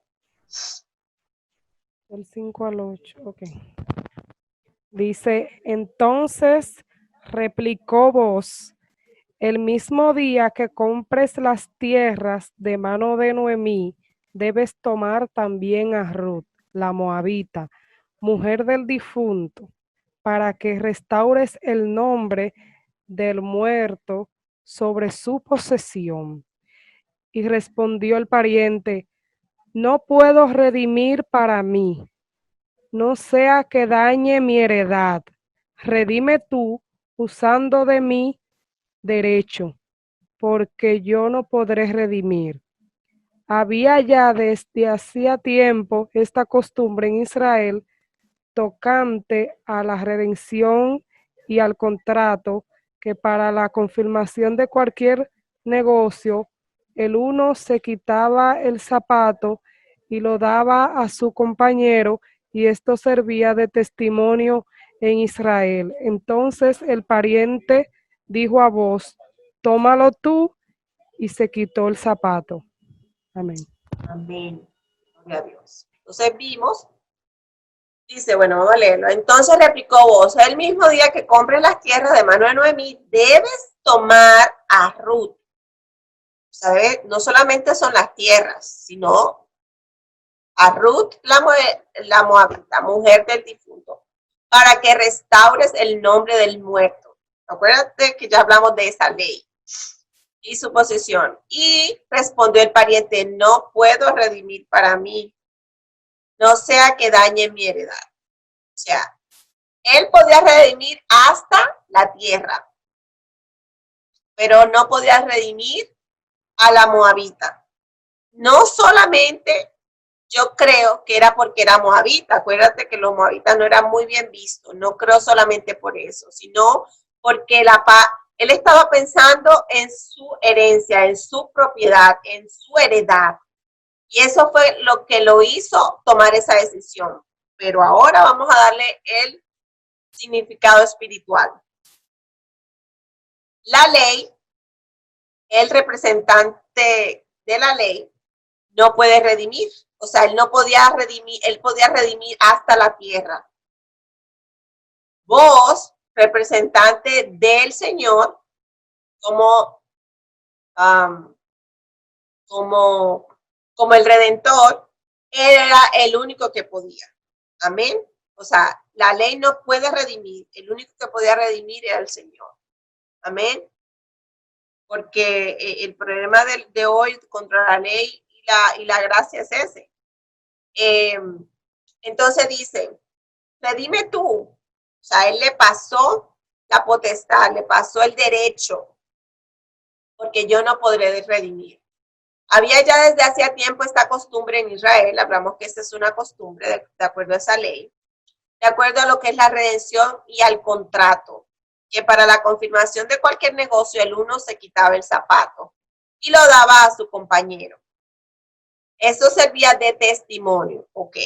Del 5 al 8, ok. Dice, entonces replicó Booz, el mismo día que compres las tierras de mano de Noemí, debes tomar también a Ruth, la moabita, mujer del difunto, para que restaures el nombre del muerto sobre su posesión. Y respondió el pariente, no puedo redimir para mí, no sea que dañe mi heredad. Redime tú usando de mi derecho, porque yo no podré redimir. Había ya desde hacía tiempo esta costumbre en Israel tocante a la redención y al contrato, que para la confirmación de cualquier negocio, el uno se quitaba el zapato y lo daba a su compañero, y esto servía de testimonio en Israel. Entonces el pariente dijo a Booz, tómalo tú, y se quitó el zapato. Amén. Amén. Gloria a Dios. Entonces vimos, dice, bueno, vamos a leerlo. Entonces replicó Booz, el mismo día que compres las tierras de mano de Noemí, debes tomar a Ruth. ¿Sabes? No solamente son las tierras, sino a Ruth, la moabita, mujer del difunto, para que restaures el nombre del muerto. Acuérdate que ya hablamos de esa ley y su posesión. Y respondió el pariente, no puedo redimir para mí, no sea que dañe mi heredad. O sea, él podía redimir hasta la tierra, pero no podía redimir a la moabita. No solamente, yo creo que era porque era moabita. Acuérdate que los moabitas no eran muy bien vistos. No creo solamente por eso, sino porque él estaba pensando en su herencia, en su propiedad, en su heredad. Y eso fue lo que lo hizo tomar esa decisión. Pero ahora vamos a darle el significado espiritual. La ley, el representante de la ley, no puede redimir. O sea, él no podía redimir, él podía redimir hasta la tierra. Vos, representante del Señor, como el Redentor, era el único que podía. Amén. O sea, la ley no puede redimir. El único que podía redimir era el Señor. Amén. Porque el problema de hoy contra la ley y la gracia es ese. Entonces dice, redime tú. O sea, él le pasó la potestad, le pasó el derecho, porque yo no podré redimir. Había ya desde hacía tiempo esta costumbre en Israel, hablamos que esta es una costumbre de acuerdo a esa ley, de acuerdo a lo que es la redención y al contrato, que para la confirmación de cualquier negocio el uno se quitaba el zapato y lo daba a su compañero. Eso servía de testimonio, ok.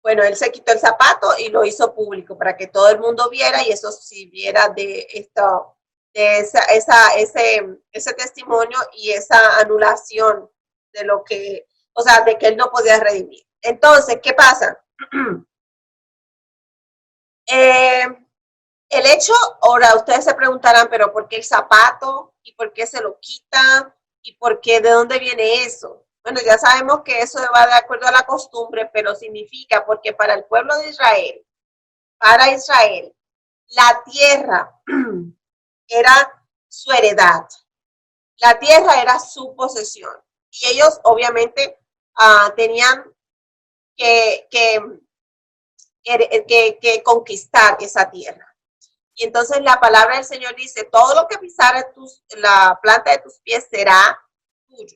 Bueno, él se quitó el zapato y lo hizo público para que todo el mundo viera y eso sirviera de ese testimonio y esa anulación de lo que, o sea, de que él no podía redimir. Entonces, ¿qué pasa? El hecho, ahora ustedes se preguntarán, pero ¿por qué el zapato? ¿Y por qué se lo quita? ¿Y por qué? ¿De dónde viene eso? Bueno, ya sabemos que eso va de acuerdo a la costumbre, pero significa porque para el pueblo de Israel, para Israel, la tierra era su heredad. La tierra era su posesión. Y ellos obviamente tenían que conquistar esa tierra. Y entonces la palabra del Señor dice, todo lo que pisare la planta de tus pies será tuyo.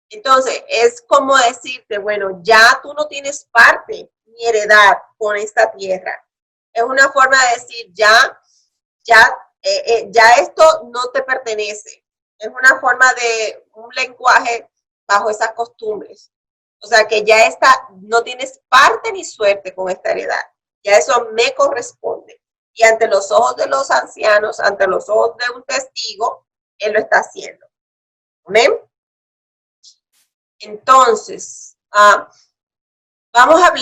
Entonces es como decirte, bueno, ya tú no tienes parte ni heredad con esta tierra. Es una forma de decir, ya esto no te pertenece. Es una forma de un lenguaje bajo esas costumbres. O sea que ya no tienes parte ni suerte con esta heredad. Ya eso me corresponde. Y ante los ojos de los ancianos, ante los ojos de un testigo, él lo está haciendo. ¿Amén? Entonces, vamos a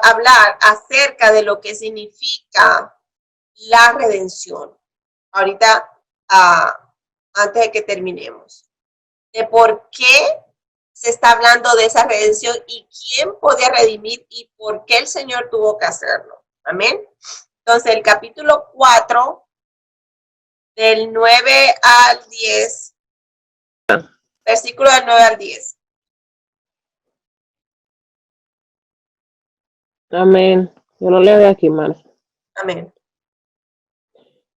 hablar acerca de lo que significa la redención. Ahorita, antes de que terminemos. De por qué se está hablando de esa redención y quién podía redimir y por qué el Señor tuvo que hacerlo. Amén. Entonces, el capítulo 4, del 9 al 10, versículo del 9 al 10. Amén. Yo lo leo de aquí, Marcia. Amén.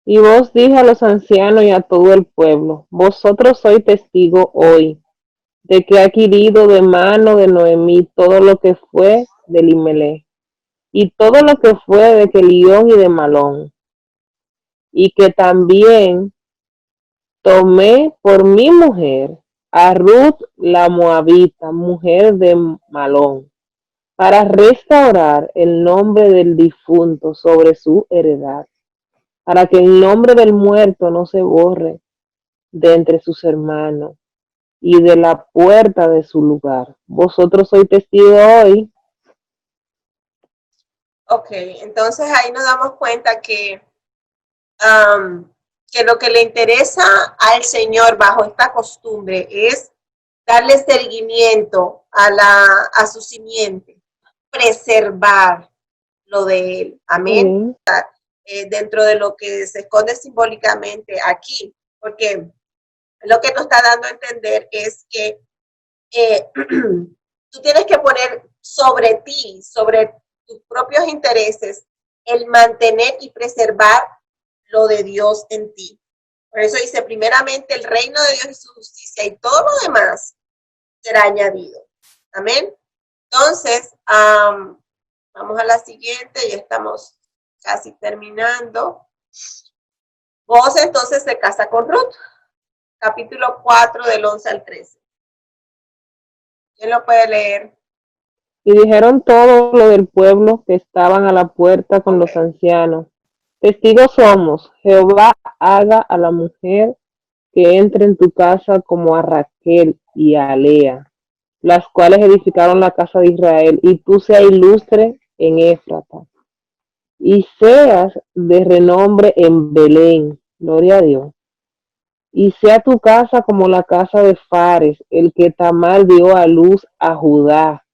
Y vos dijo a los ancianos y a todo el pueblo, vosotros sois testigo hoy de que ha adquirido de mano de Noemí todo lo que fue de Elimelech y todo lo que fue de Kelión y de Malón, y que también tomé por mi mujer a Ruth la Moabita, mujer de Malón, para restaurar el nombre del difunto sobre su heredad, para que el nombre del muerto no se borre de entre sus hermanos y de la puerta de su lugar. Vosotros sois testigos hoy. Ok, entonces ahí nos damos cuenta que lo que le interesa al Señor bajo esta costumbre es darle seguimiento a su simiente, preservar lo de él. Amén. Dentro de lo que se esconde simbólicamente aquí, porque lo que nos está dando a entender es que tú tienes que poner sobre ti, sobre tus propios intereses, el mantener y preservar lo de Dios en ti. Por eso dice, primeramente el reino de Dios y su justicia y todo lo demás será añadido. Amén. Entonces, vamos a la siguiente, ya estamos casi terminando. Vos entonces se casa con Ruth, capítulo 4 del 11 al 13. ¿Quién lo puede leer? Y dijeron todo lo del pueblo que estaban a la puerta con los ancianos. Testigos somos, Jehová haga a la mujer que entre en tu casa como a Raquel y a Lea, las cuales edificaron la casa de Israel, y tú seas ilustre en Éfrata, y seas de renombre en Belén, gloria a Dios, y sea tu casa como la casa de Fares, el que Tamar dio a luz a Judá,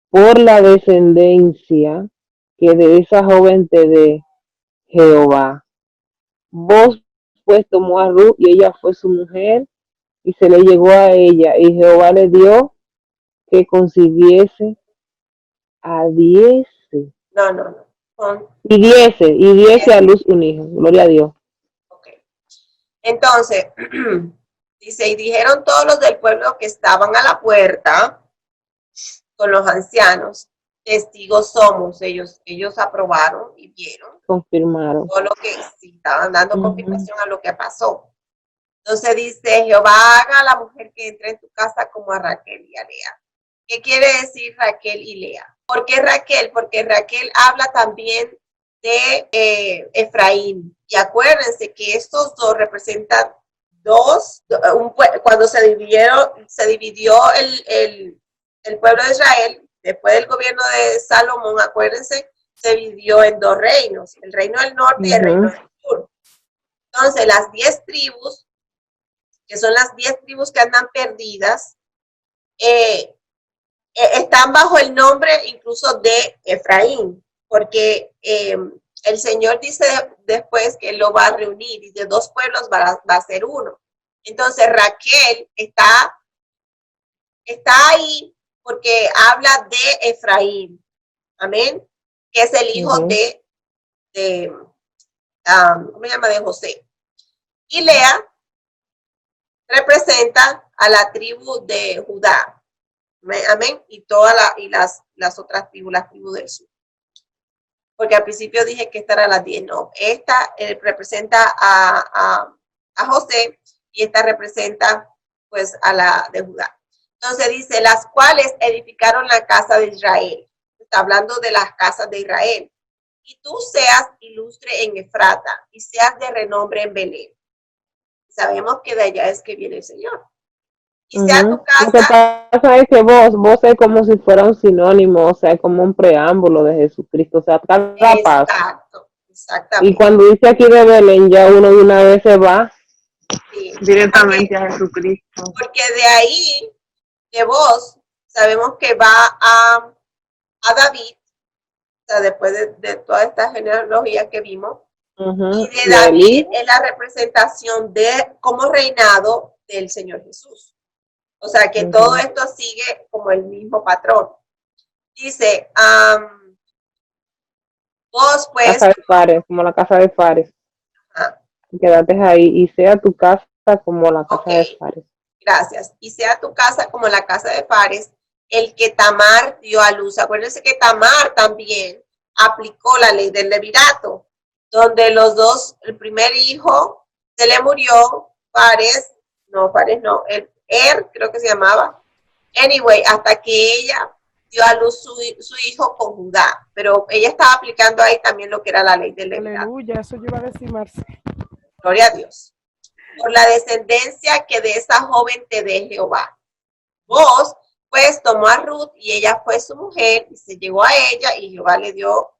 por la descendencia que de esa joven te dé Jehová. Vos pues tomó a Ruth y ella fue su mujer y se le llegó a ella y Jehová le dio que concibiese a 10 y diese a luz un hijo. Gloria a Dios. Okay. Entonces, dice, y dijeron todos los del pueblo que estaban a la puerta con los ancianos, testigos somos, ellos aprobaron y vieron. Confirmaron. Todo lo que sí, estaban dando confirmación a lo que pasó. Entonces dice, Jehová haga a la mujer que entre en tu casa como a Raquel y a Lea. ¿Qué quiere decir Raquel y Lea? ¿Por qué Raquel? Porque Raquel habla también de Efraín. Y acuérdense que estos dos representan cuando se dividió el pueblo de Israel, después del gobierno de Salomón, acuérdense, se dividió en dos reinos, el reino del norte y el reino del sur. Entonces, las 10 tribus que son las 10 tribus que andan perdidas, están bajo el nombre incluso de Efraín, porque el Señor dice después que él lo va a reunir y de 2 pueblos va a ser uno. Entonces Raquel está ahí porque habla de Efraín, amén, que es el hijo de ¿cómo se llama? De José. Y Lea representa a la tribu de Judá, amén, y las otras tribus, las tribus del sur. Porque al principio dije que esta era la 10, no, esta representa a José y esta representa pues a la de Judá. Entonces dice, las cuales edificaron la casa de Israel. Está hablando de las casas de Israel. Y tú seas ilustre en Efrata y seas de renombre en Belén. Sabemos que de allá es que viene el Señor. Y sea tu casa. Lo que pasa es que vos es como si fuera un sinónimo, o sea, como un preámbulo de Jesucristo, o sea, cada paso. Exacto, exactamente. Y cuando dice aquí de Belén, ya uno de una vez se va directamente a Jesucristo. Porque de ahí, de vos, sabemos que va a David, o sea, después de toda esta genealogía que vimos, y de David es la representación de como reinado del Señor Jesús. O sea, que todo esto sigue como el mismo patrón. Dice, vos pues... Casa de Fares, como la casa de Fares. Quédate ahí y sea tu casa como la casa de Fares. Gracias. Y sea tu casa como la casa de Fares, el que Tamar dio a luz. Acuérdense que Tamar también aplicó la ley del levirato, donde los dos, el primer hijo se le murió, Fares no, creo que se llamaba. Anyway, hasta que ella dio a luz su hijo con Judá, pero ella estaba aplicando ahí también lo que era la ley del levirato. Aleluya, eso yo iba a decir, Marce. Gloria a Dios. Por la descendencia que de esa joven te dé Jehová. Vos, pues, tomó a Ruth y ella fue su mujer y se llegó a ella y Jehová le dio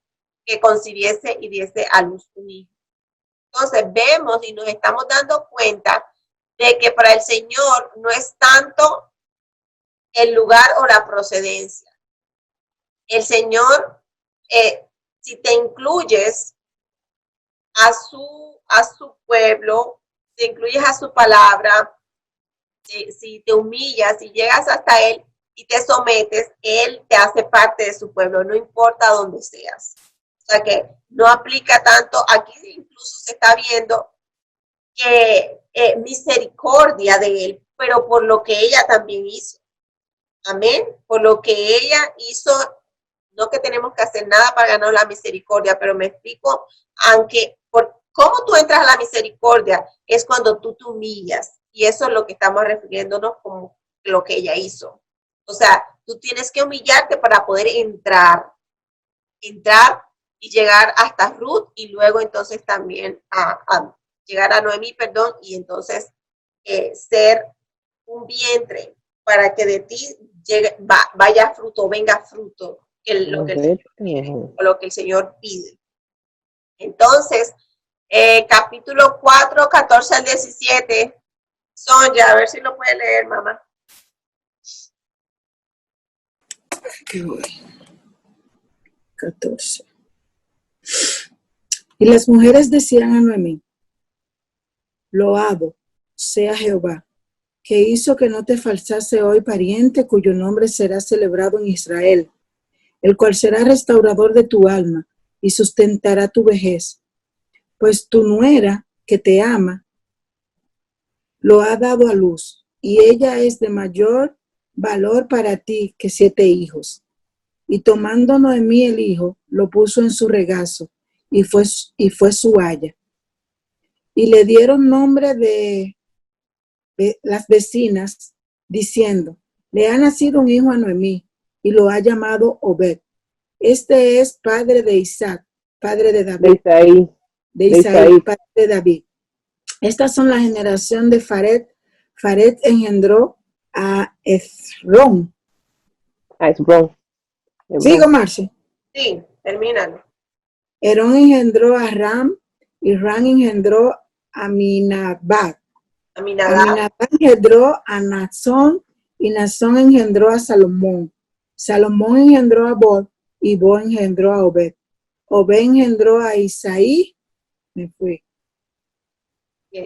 que concibiese y diese a luz un hijo. Entonces vemos y nos estamos dando cuenta de que para el Señor no es tanto el lugar o la procedencia. El Señor, si te incluyes a su pueblo, te incluyes a su palabra, si te humillas, si llegas hasta Él y te sometes, Él te hace parte de su pueblo, no importa dónde seas. O sea que no aplica tanto, aquí incluso se está viendo que misericordia de Él, pero por lo que ella también hizo. Amén. Por lo que ella hizo, no que tenemos que hacer nada para ganar la misericordia, pero me explico, aunque por cómo tú entras a la misericordia es cuando tú te humillas. Y eso es lo que estamos refiriéndonos como lo que ella hizo. O sea, tú tienes que humillarte para poder entrar y llegar hasta Ruth y luego entonces también a llegar a Noemí, perdón, y entonces ser un vientre para que de ti vaya fruto, venga fruto, lo que el Señor quiere, o lo que el Señor pide. Entonces, capítulo 4, 14 al 17, Sonja, a ver si lo puede leer, mamá. Qué voy. 14. Y las mujeres decían a Noemí: Loado sea Jehová, que hizo que no te faltase hoy pariente cuyo nombre será celebrado en Israel, el cual será restaurador de tu alma y sustentará tu vejez. Pues tu nuera, que te ama, lo ha dado a luz, y ella es de mayor valor para ti que 7 hijos. Y tomando Noemí el hijo, lo puso en su regazo, y fue su haya. Y le dieron nombre de las vecinas, diciendo: le ha nacido un hijo a Noemí, y lo ha llamado Obed. Este es padre de Isaac, padre de David. De Isaí, padre de David. Estas son la generación de Faret. Faret engendró a Esrón. ¿Sigo, Marce? Sí, termínalo. Herón engendró a Ram, y Ram engendró a Aminadab. Aminadab. Aminadab engendró a Nazón y Nazón engendró a Salomón. Salomón engendró a Bod y Bod engendró a Obed. Obed engendró a Isaí,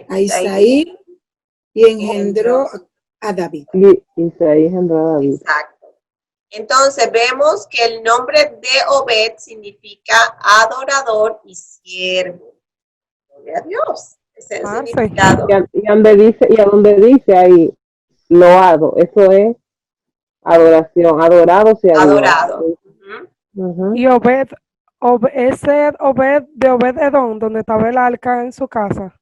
a Isaí y engendró a David. Y Isaí engendró a David. Exacto. Entonces vemos que el nombre de Obed significa adorador y siervo. Gloria a Dios. Ese es el Sí. significado. Y a donde dice ahí, loado, eso es adoración, adorado sea Adorado. Dios. Ujú. Y Obed, ese Obed de Obed-Edom, donde estaba el arca en su casa.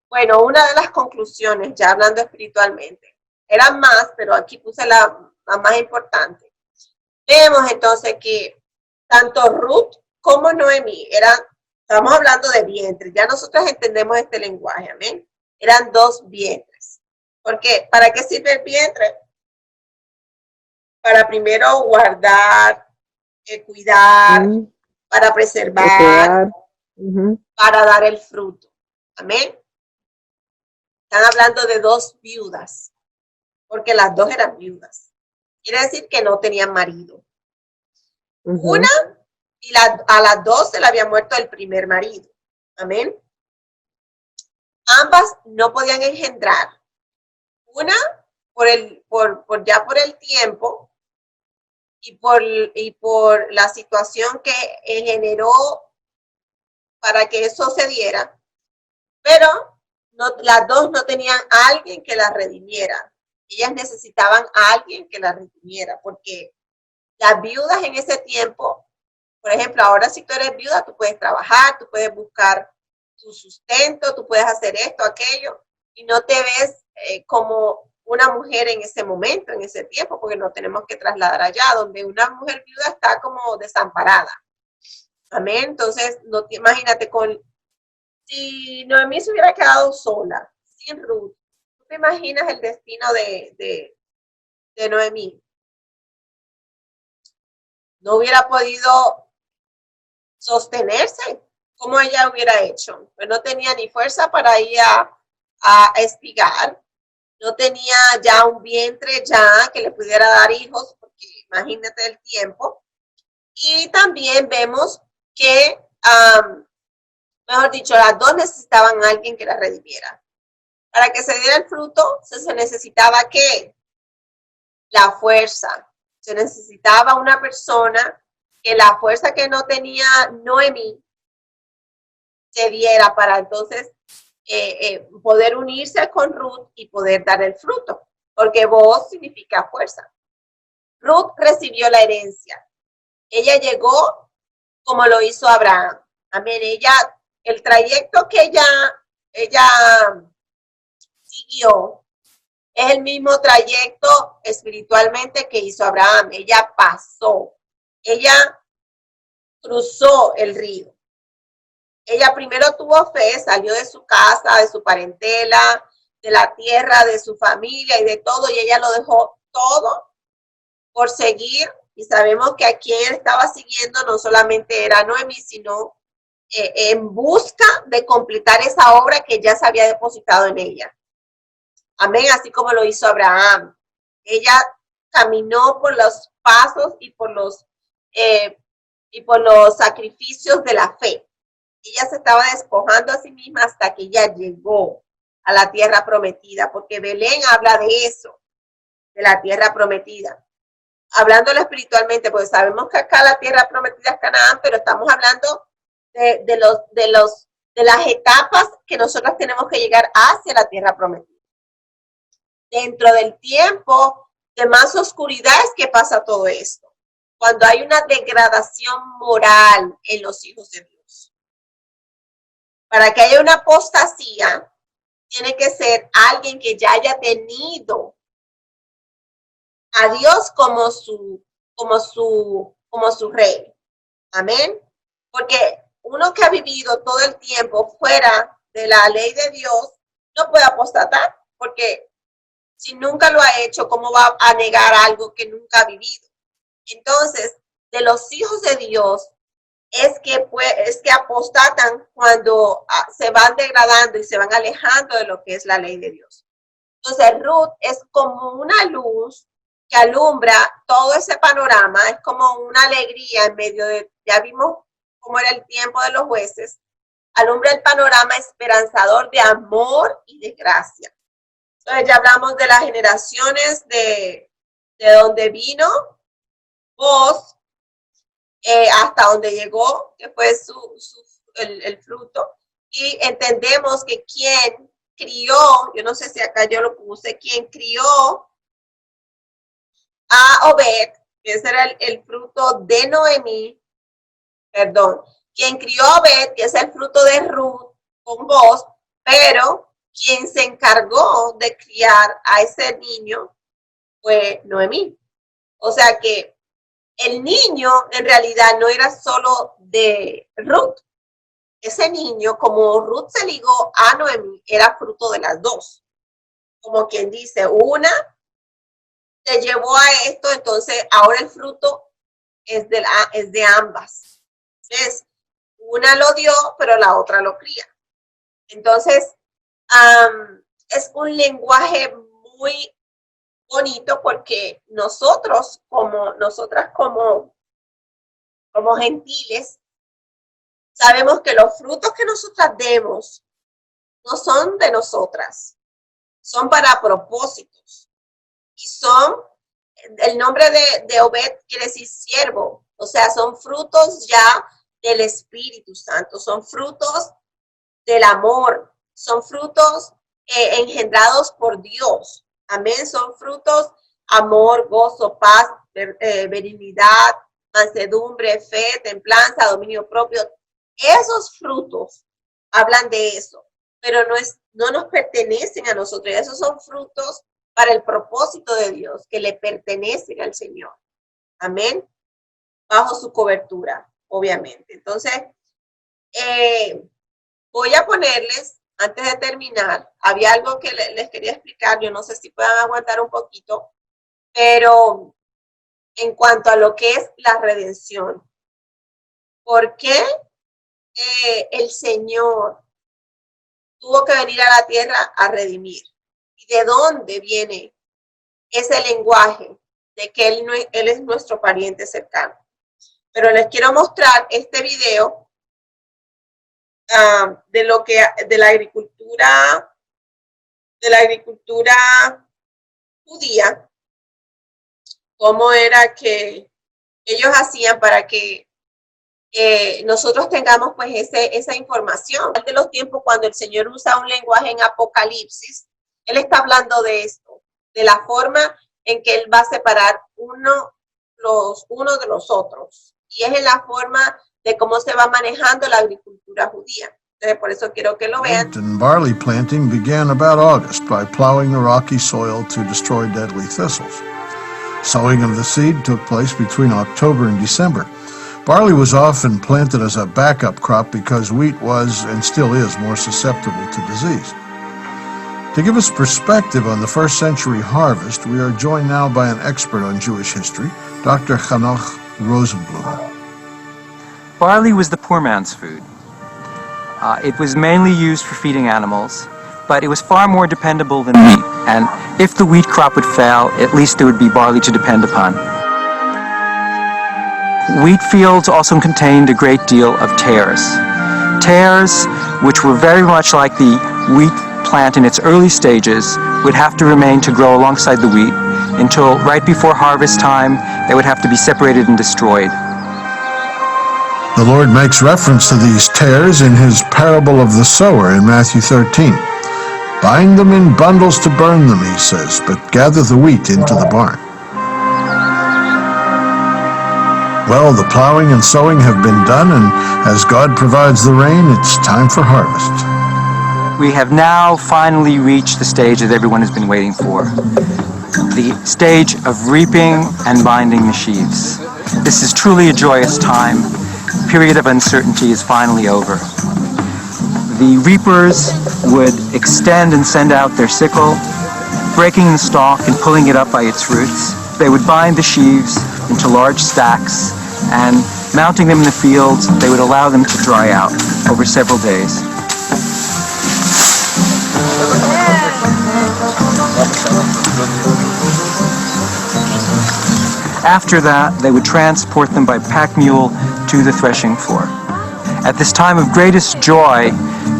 Bueno, una de las conclusiones, ya hablando espiritualmente, eran más, pero aquí puse la más importante. Vemos entonces que tanto Ruth como Noemí estamos hablando de vientres, ya nosotros entendemos este lenguaje, amén. Eran dos vientres. Porque, ¿para qué sirve el vientre? Para primero guardar, cuidar, para preservar, para dar el fruto. Amén. Están hablando de dos viudas, porque las dos eran viudas. Quiere decir que no tenían marido. Una, y a las dos se le había muerto el primer marido. Amén. Ambas no podían engendrar. Una por el tiempo y por la situación que generó para que eso se diera, pero las dos no tenían a alguien que las redimiera. Ellas necesitaban a alguien que las redimiera, porque las viudas en ese tiempo, por ejemplo, ahora si tú eres viuda, tú puedes trabajar, tú puedes buscar tu sustento, tú puedes hacer esto, aquello, y no te ves como una mujer en ese momento, en ese tiempo, porque no tenemos que trasladar allá, donde una mujer viuda está como desamparada. Amén. Entonces, imagínate si Noemí se hubiera quedado sola, sin Ruth, ¿tú te imaginas el destino de Noemí? No hubiera podido sostenerse como ella hubiera hecho. Pues no tenía ni fuerza para ir a espigar, no tenía ya un vientre ya que le pudiera dar hijos, porque imagínate el tiempo. Y también vemos que, mejor dicho, las dos necesitaban a alguien que las redimiera. Para que se diera el fruto, se necesitaba ¿qué? La fuerza. Se necesitaba una persona que la fuerza que no tenía Noemí se diera para entonces poder unirse con Ruth y poder dar el fruto, porque voz significa fuerza. Ruth recibió la herencia. Ella llegó como lo hizo Abraham. Amén. El trayecto que ella siguió es el mismo trayecto espiritualmente que hizo Abraham. Ella pasó. Ella cruzó el río. Ella primero tuvo fe, salió de su casa, de su parentela, de la tierra, de su familia y de todo, y ella lo dejó todo por seguir. Y sabemos que a quien estaba siguiendo no solamente era Noemí, sino en busca de completar esa obra que ya se había depositado en ella. Amén, así como lo hizo Abraham. Ella caminó por los pasos y por los sacrificios de la fe. Ella se estaba despojando a sí misma hasta que ella llegó a la tierra prometida, porque Belén habla de eso, de la tierra prometida. Hablándolo espiritualmente, pues sabemos que acá la tierra prometida es Canaán, pero estamos hablando de las etapas que nosotros tenemos que llegar hacia la tierra prometida. Dentro del tiempo de más oscuridad es que pasa todo esto, cuando hay una degradación moral en los hijos de Dios. Para que haya una apostasía, tiene que ser alguien que ya haya tenido a Dios como su rey. Amén. Porque uno que ha vivido todo el tiempo fuera de la ley de Dios no puede apostatar, porque si nunca lo ha hecho, ¿cómo va a negar algo que nunca ha vivido? Entonces, de los hijos de Dios, es que apostatan cuando se van degradando y se van alejando de lo que es la ley de Dios. Entonces Ruth es como una luz que alumbra todo ese panorama, es como una alegría en medio de, ya vimos cómo era el tiempo de los jueces, alumbra el panorama esperanzador de amor y de gracia. Entonces ya hablamos de las generaciones de donde vino Boaz, hasta donde llegó, que fue el fruto, y entendemos que quien crió, yo no sé si acá yo lo puse, quien crió a Obed, que ese era el fruto de Noemí, perdón, quien crió a Obed, que es el fruto de Ruth con Boaz, pero quien se encargó de criar a ese niño fue Noemí. O sea que el niño en realidad no era solo de Ruth. Ese niño, como Ruth se ligó a Noemí, era fruto de las dos. Como quien dice, una te llevó a esto, entonces ahora el fruto es de ambas. Entonces, una lo dio, pero la otra lo cría. Entonces, es un lenguaje muy bonito porque nosotras como gentiles, sabemos que los frutos que nosotras demos no son de nosotras, son para propósitos. Y son, el nombre de Obed quiere decir siervo, o sea, son frutos ya del Espíritu Santo, son frutos del amor, son frutos engendrados por Dios. Amén, son frutos, amor, gozo, paz, benignidad, mansedumbre, fe, templanza, dominio propio. Esos frutos hablan de eso, pero no nos pertenecen a nosotros. Esos son frutos para el propósito de Dios, que le pertenecen al Señor. Amén, bajo su cobertura, obviamente. Entonces, voy a ponerles, antes de terminar, había algo que les quería explicar, yo no sé si puedan aguantar un poquito, pero en cuanto a lo que es la redención, ¿por qué el Señor tuvo que venir a la tierra a redimir? ¿Y de dónde viene ese lenguaje de que Él es nuestro pariente cercano? Pero les quiero mostrar este video de la agricultura judía, cómo era que ellos hacían para que nosotros tengamos pues esa información. De los tiempos cuando el Señor usa un lenguaje en Apocalipsis, Él está hablando de esto, de la forma en que Él va a separar unos de los otros. Y es en la forma de cómo se va manejando la agricultura judía. Entonces, por eso quiero que lo vean. And barley planting began about August by plowing the rocky soil to destroy deadly thistles. Sowing of the seed took place between October and December. Barley was often planted as a backup crop because wheat was and still is more susceptible to disease. To give us perspective on the first century harvest, we are joined now by an expert on Jewish history, Dr. Hanoch Rosenblum. Barley was the poor man's food. It was mainly used for feeding animals, but it was far more dependable than wheat. And if the wheat crop would fail, at least there would be barley to depend upon. Wheat fields also contained a great deal of tares. Tares, which were very much like the wheat plant in its early stages, would have to remain to grow alongside the wheat until right before harvest time they would have to be separated and destroyed. The Lord makes reference to these tares in his parable of the sower in Matthew 13. Bind them in bundles to burn them, he says, but gather the wheat into the barn. Well, the plowing and sowing have been done, and as God provides the rain, it's time for harvest. We have now finally reached the stage that everyone has been waiting for. The stage of reaping and binding the sheaves. This is truly a joyous time. The period of uncertainty is finally over. The reapers would extend and send out their sickle, breaking the stalk and pulling it up by its roots. They would bind the sheaves into large stacks, and Mounting them in the fields, they would allow them to dry out over several days. After that, they would transport them by pack mule to the threshing floor. At this time of greatest joy,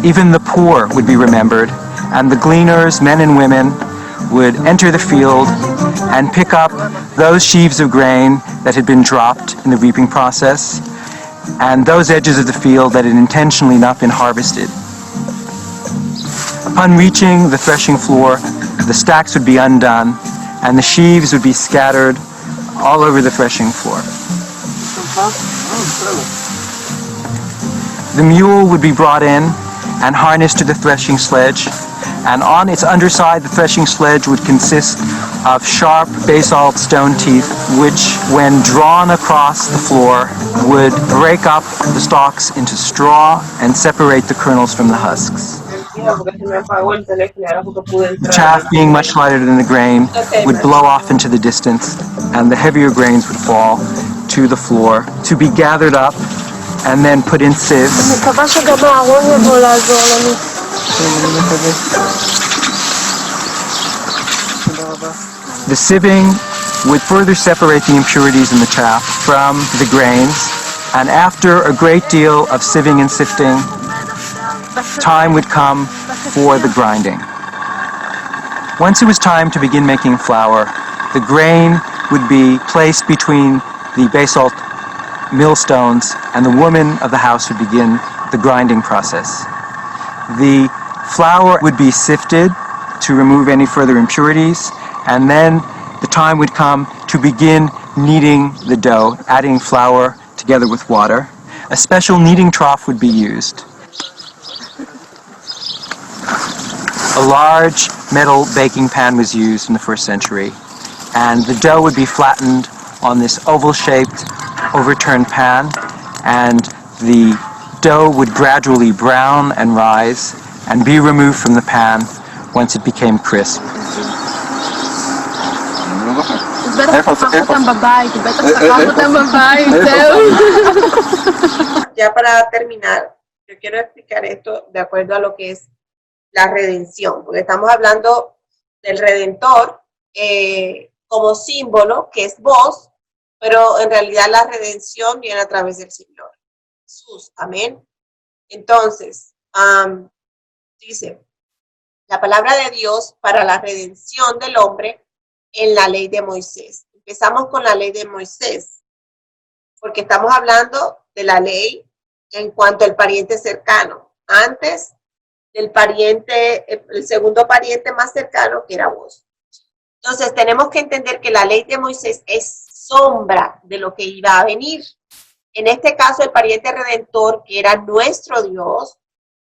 even the poor would be remembered, and the gleaners, men and women, would enter the field and pick up those sheaves of grain that had been dropped in the reaping process, and those edges of the field that had intentionally not been harvested. Upon reaching the threshing floor, the stacks would be undone, and the sheaves would be scattered all over the threshing floor. The mule would be brought in and harnessed to the threshing sledge, and on its underside the threshing sledge would consist of sharp basalt stone teeth which, when drawn across the floor, would break up the stalks into straw and separate the kernels from the husks. The chaff, being much lighter than the grain, would blow off into the distance, and the heavier grains would fall to the floor to be gathered up and then put in sieves. The sieving would further separate the impurities in the chaff from the grains, and after a great deal of sieving and sifting, time would come for the grinding. Once it was time to begin making flour, the grain would be placed between the basalt millstones, and the woman of the house would begin the grinding process. The flour would be sifted to remove any further impurities, and then the time would come to begin kneading the dough, adding flour together with water. A special kneading trough would be used. A large metal baking pan was used in the 1st century, and the dough would be flattened on this oval-shaped, overturned pan, and the dough would gradually brown and rise and be removed from the pan once it became crisp. Ya para terminar, yo quiero explicar esto de acuerdo a lo que es la redención, porque estamos hablando del Redentor como símbolo, que es vos, pero en realidad la redención viene a través del Señor Jesús. Amén. Entonces, dice la palabra de Dios para la redención del hombre en la ley de Moisés. Empezamos con la ley de Moisés, porque estamos hablando de la ley en cuanto al pariente cercano, antes del pariente, el segundo pariente más cercano, que era vos. Entonces tenemos que entender que la ley de Moisés es sombra de lo que iba a venir. En este caso, el pariente redentor, que era nuestro Dios,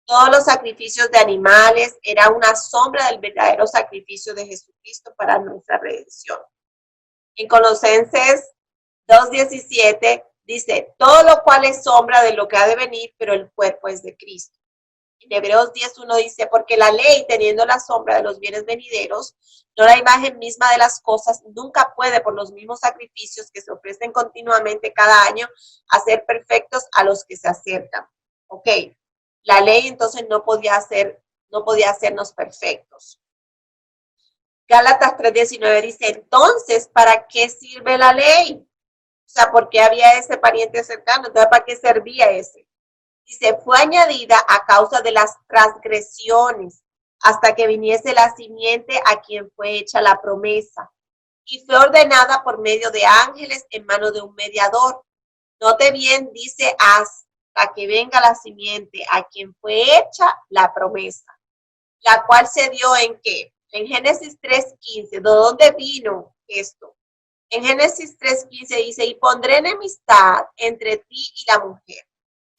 todos los sacrificios de animales era una sombra del verdadero sacrificio de Jesucristo para nuestra redención. En Colosenses 2:17 dice, todo lo cual es sombra de lo que ha de venir, pero el cuerpo es de Cristo. En Hebreos 10:1 dice, porque la ley, teniendo la sombra de los bienes venideros, no la imagen misma de las cosas, nunca puede, por los mismos sacrificios que se ofrecen continuamente cada año, hacer perfectos a los que se acercan. Ok, la ley entonces no podía hacernos perfectos. Gálatas 3:19 dice, entonces, ¿para qué sirve la ley? O sea, ¿por qué había ese pariente cercano? Entonces, ¿para qué servía ese? Dice, fue añadida a causa de las transgresiones, hasta que viniese la simiente a quien fue hecha la promesa, y fue ordenada por medio de ángeles en mano de un mediador. Note bien, dice, hasta que venga la simiente a quien fue hecha la promesa, la cual se dio en ¿qué? En Génesis 3:15, ¿de dónde vino esto? En Génesis 3:15 dice, y pondré enemistad entre ti y la mujer,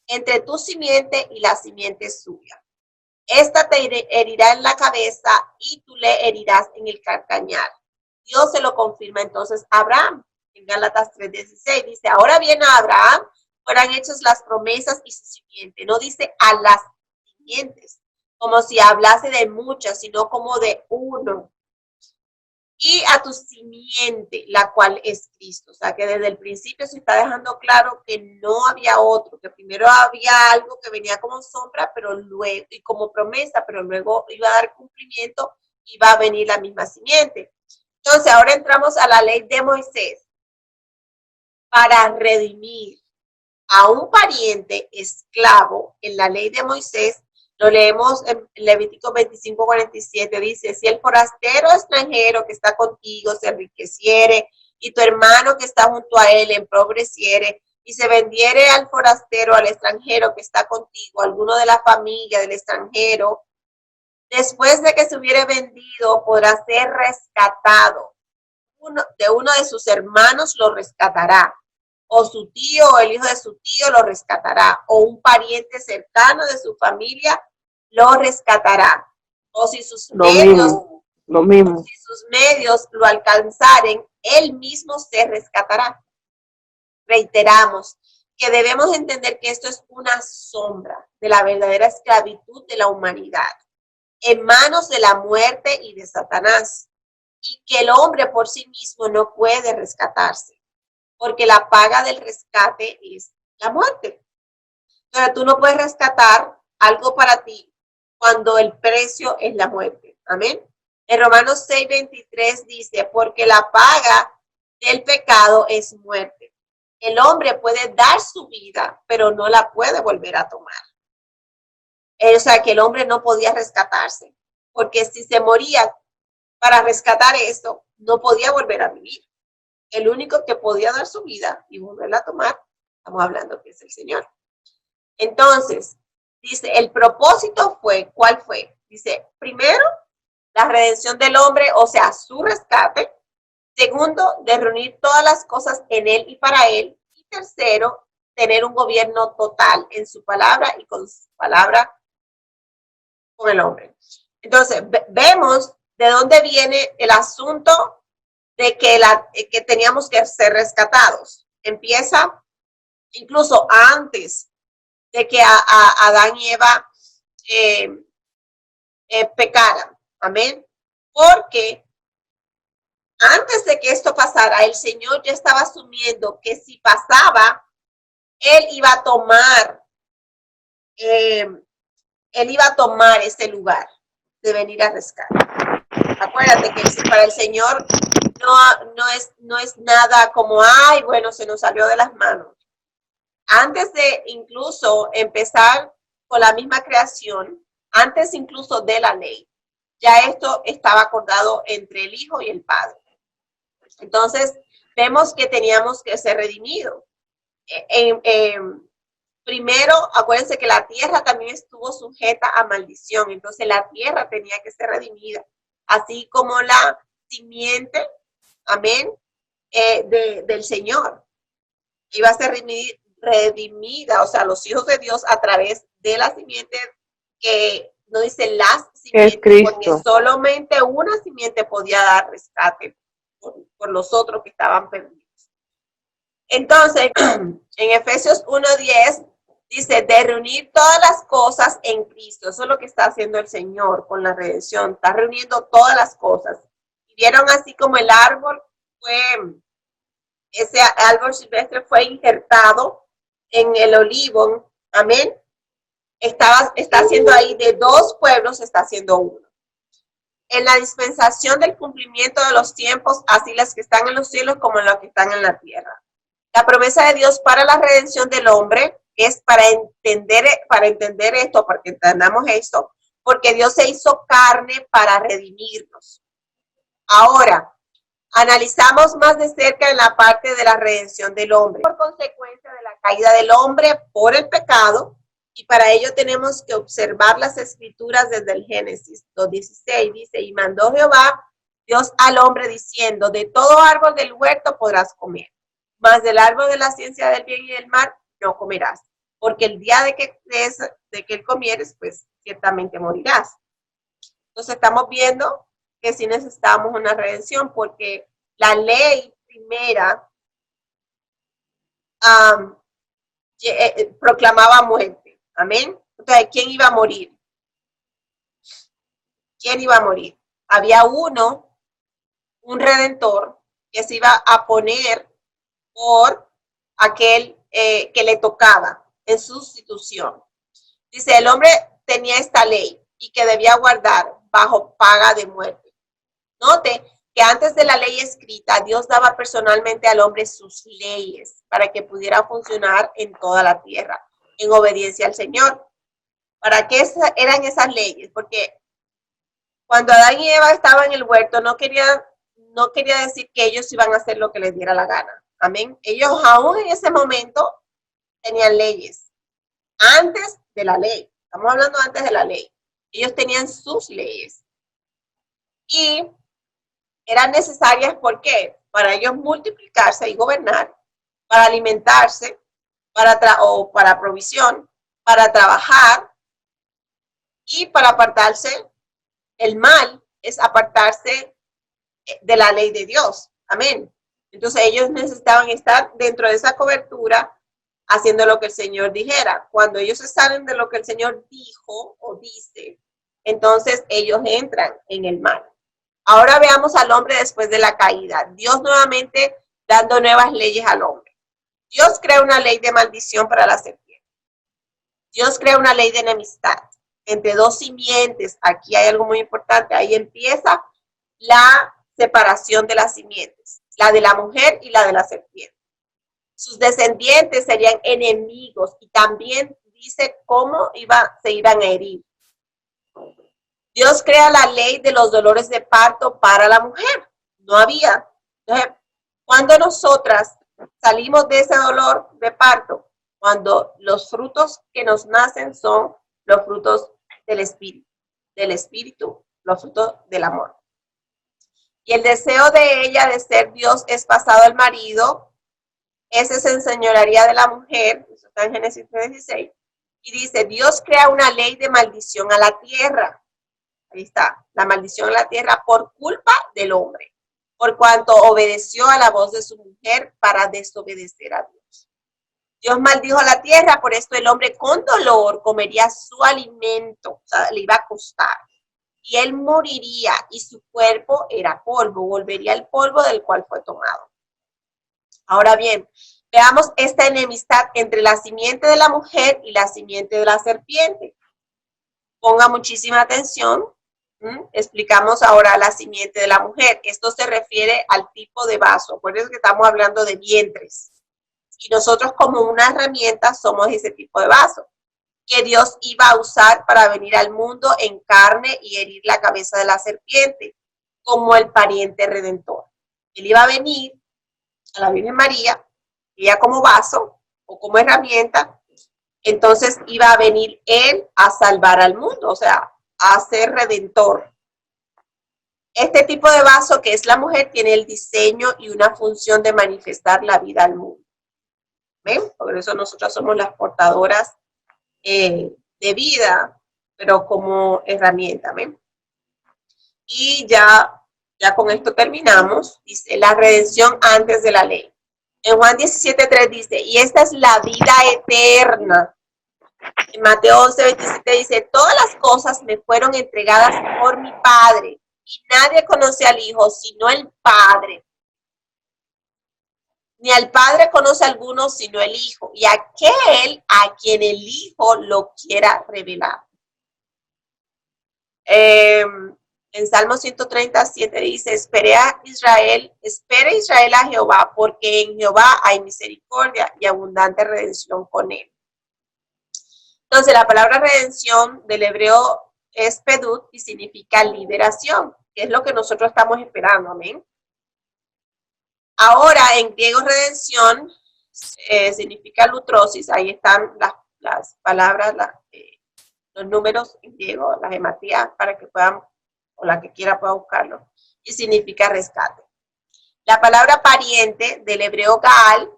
entre tu simiente y la simiente suya. Esta te herirá en la cabeza y tú le herirás en el calcañar. Dios se lo confirma entonces a Abraham. En Gálatas 3:16 dice, ahora bien a Abraham fueran hechas las promesas y su simiente. No dice a las simientes, como si hablase de muchas, sino como de uno. y a tu simiente, la cual es Cristo. O sea, que desde el principio se está dejando claro que no había otro, que primero había algo que venía como sombra, pero luego, y como promesa, pero luego iba a dar cumplimiento y va a venir la misma simiente. Entonces, ahora entramos a la ley de Moisés para redimir a un pariente esclavo. En la ley de Moisés, lo leemos en Levítico 25:47, dice, si el forastero extranjero que está contigo se enriqueciere y tu hermano que está junto a él empobreciere y se vendiere al forastero, al extranjero que está contigo, alguno de la familia del extranjero, después de que se hubiere vendido, podrá ser rescatado. De uno de sus hermanos lo rescatará, o su tío o el hijo de su tío lo rescatará, o un pariente cercano de su familia lo rescatará, o si sus medios lo alcanzaren, él mismo se rescatará. Reiteramos que debemos entender que esto es una sombra de la verdadera esclavitud de la humanidad, en manos de la muerte y de Satanás, y que el hombre por sí mismo no puede rescatarse, porque la paga del rescate es la muerte. Pero tú no puedes rescatar algo para ti cuando el precio es la muerte. Amén. En Romanos 6:23 dice, porque la paga del pecado es muerte. El hombre puede dar su vida, pero no la puede volver a tomar. O sea, que el hombre no podía rescatarse, porque si se moría para rescatar esto, no podía volver a vivir. El único que podía dar su vida y volverla a tomar, estamos hablando que es el Señor. Entonces, dice, el propósito fue, ¿cuál fue? Dice, primero, la redención del hombre, o sea, su rescate. Segundo, de reunir todas las cosas en él y para él. Y tercero, tener un gobierno total en su palabra y con su palabra con el hombre. Entonces, vemos de dónde viene el asunto de que teníamos que ser rescatados. Empieza incluso antes de que Adán y Eva pecaran. Amén. Porque antes de que esto pasara, el Señor ya estaba asumiendo que si pasaba, Él iba a tomar ese lugar de venir a rescatar. Acuérdate que para el Señor no es nada como, ay, bueno, se nos salió de las manos. Antes de incluso empezar con la misma creación, antes incluso de la ley, ya esto estaba acordado entre el Hijo y el Padre. Entonces, vemos que teníamos que ser redimidos. Primero, acuérdense que la tierra también estuvo sujeta a maldición, entonces la tierra tenía que ser redimida, así como la simiente, amén, del Señor. Iba a ser redimida, o sea, los hijos de Dios a través de la simiente, que no dice las simientes, porque solamente una simiente podía dar rescate por los otros que estaban perdidos. Entonces, en Efesios 1:10 dice, de reunir todas las cosas en Cristo. Eso es lo que está haciendo el Señor con la redención. Está reuniendo todas las cosas. Y vieron así como el árbol ese árbol silvestre fue injertado en el olivo. Amén. Está haciendo ahí de dos pueblos, está haciendo uno. En la dispensación del cumplimiento de los tiempos, así las que están en los cielos como las que están en la tierra. La promesa de Dios para la redención del hombre es para entender esto, para que entendamos esto, porque Dios se hizo carne para redimirnos. Ahora, analizamos más de cerca en la parte de la redención del hombre. Por consecuencia de la caída del hombre por el pecado, y para ello tenemos que observar las escrituras desde el Génesis 2:16. Dice, y mandó Jehová Dios al hombre diciendo, de todo árbol del huerto podrás comer, mas del árbol de la ciencia del bien y del mal no comerás, porque el día de que él comieres, pues ciertamente morirás. Entonces estamos viendo que sí necesitamos una redención, porque la ley primera proclamaba muerte. Amén. Entonces, ¿quién iba a morir? ¿Quién iba a morir? Había uno un redentor que se iba a poner por aquel que le tocaba en sustitución. Dice, el hombre tenía esta ley y que debía guardar bajo paga de muerte. Note que antes de la ley escrita, Dios daba personalmente al hombre sus leyes para que pudiera funcionar en toda la tierra, en obediencia al Señor. ¿Para qué eran esas leyes? Porque cuando Adán y Eva estaban en el huerto, no quería decir que ellos iban a hacer lo que les diera la gana. Amén. Ellos aún en ese momento tenían leyes. Antes de la ley. Estamos hablando antes de la ley. Ellos tenían sus leyes. Y eran necesarias, ¿por qué? Para ellos multiplicarse y gobernar, para alimentarse, o para provisión, para trabajar y para apartarse. El mal es apartarse de la ley de Dios. Amén. Entonces ellos necesitaban estar dentro de esa cobertura haciendo lo que el Señor dijera. Cuando ellos se salen de lo que el Señor dijo o dice, entonces ellos entran en el mal. Ahora veamos al hombre después de la caída. Dios nuevamente dando nuevas leyes al hombre. Dios crea una ley de maldición para la serpiente. Dios crea una ley de enemistad entre dos simientes. Aquí hay algo muy importante. Ahí empieza la separación de las simientes, la de la mujer y la de la serpiente. Sus descendientes serían enemigos y también dice cómo se iban a herir. Dios crea la ley de los dolores de parto para la mujer. No había. Entonces, cuando nosotras salimos de ese dolor de parto, cuando los frutos que nos nacen son los frutos del espíritu, los frutos del amor. Y el deseo de ella de ser Dios es pasado al marido. Ese se enseñorearía de la mujer. Eso está en Génesis 3:16. Y dice, Dios crea una ley de maldición a la tierra. Ahí está, la maldición a la tierra por culpa del hombre, por cuanto obedeció a la voz de su mujer para desobedecer a Dios. Dios maldijo a la tierra, por esto el hombre con dolor comería su alimento, o sea, le iba a costar. Y él moriría y su cuerpo era polvo, volvería al polvo del cual fue tomado. Ahora bien, veamos esta enemistad entre la simiente de la mujer y la simiente de la serpiente. Ponga muchísima atención. Explicamos ahora la simiente de la mujer. Esto se refiere al tipo de vaso. Por eso que estamos hablando de vientres. Y nosotros como una herramienta somos ese tipo de vaso que Dios iba a usar para venir al mundo en carne y herir la cabeza de la serpiente como el pariente redentor. Él iba a venir a la Virgen María, ella como vaso o como herramienta, entonces iba a venir él a salvar al mundo, o sea, a ser redentor. Este tipo de vaso que es la mujer tiene el diseño y una función de manifestar la vida al mundo. ¿Ven? Por eso nosotras somos las portadoras de vida, pero como herramienta. ¿Ven? Y ya con esto terminamos. Dice, la redención antes de la ley. En Juan 17:3 dice, y esta es la vida eterna. En Mateo 11:27 dice, todas las cosas me fueron entregadas por mi Padre, y nadie conoce al Hijo sino el Padre. Ni al Padre conoce a alguno sino el Hijo, y aquel a quien el Hijo lo quiera revelar. En Salmo 137 dice, espere Israel a Jehová, porque en Jehová hay misericordia y abundante redención con él. Entonces, la palabra redención del hebreo es pedut y significa liberación, que es lo que nosotros estamos esperando, amén. Ahora, en griego redención significa lutrosis, ahí están las palabras, los números en griego, la gematría, para que puedan, o la que quiera pueda buscarlo, y significa rescate. La palabra pariente del hebreo Gaal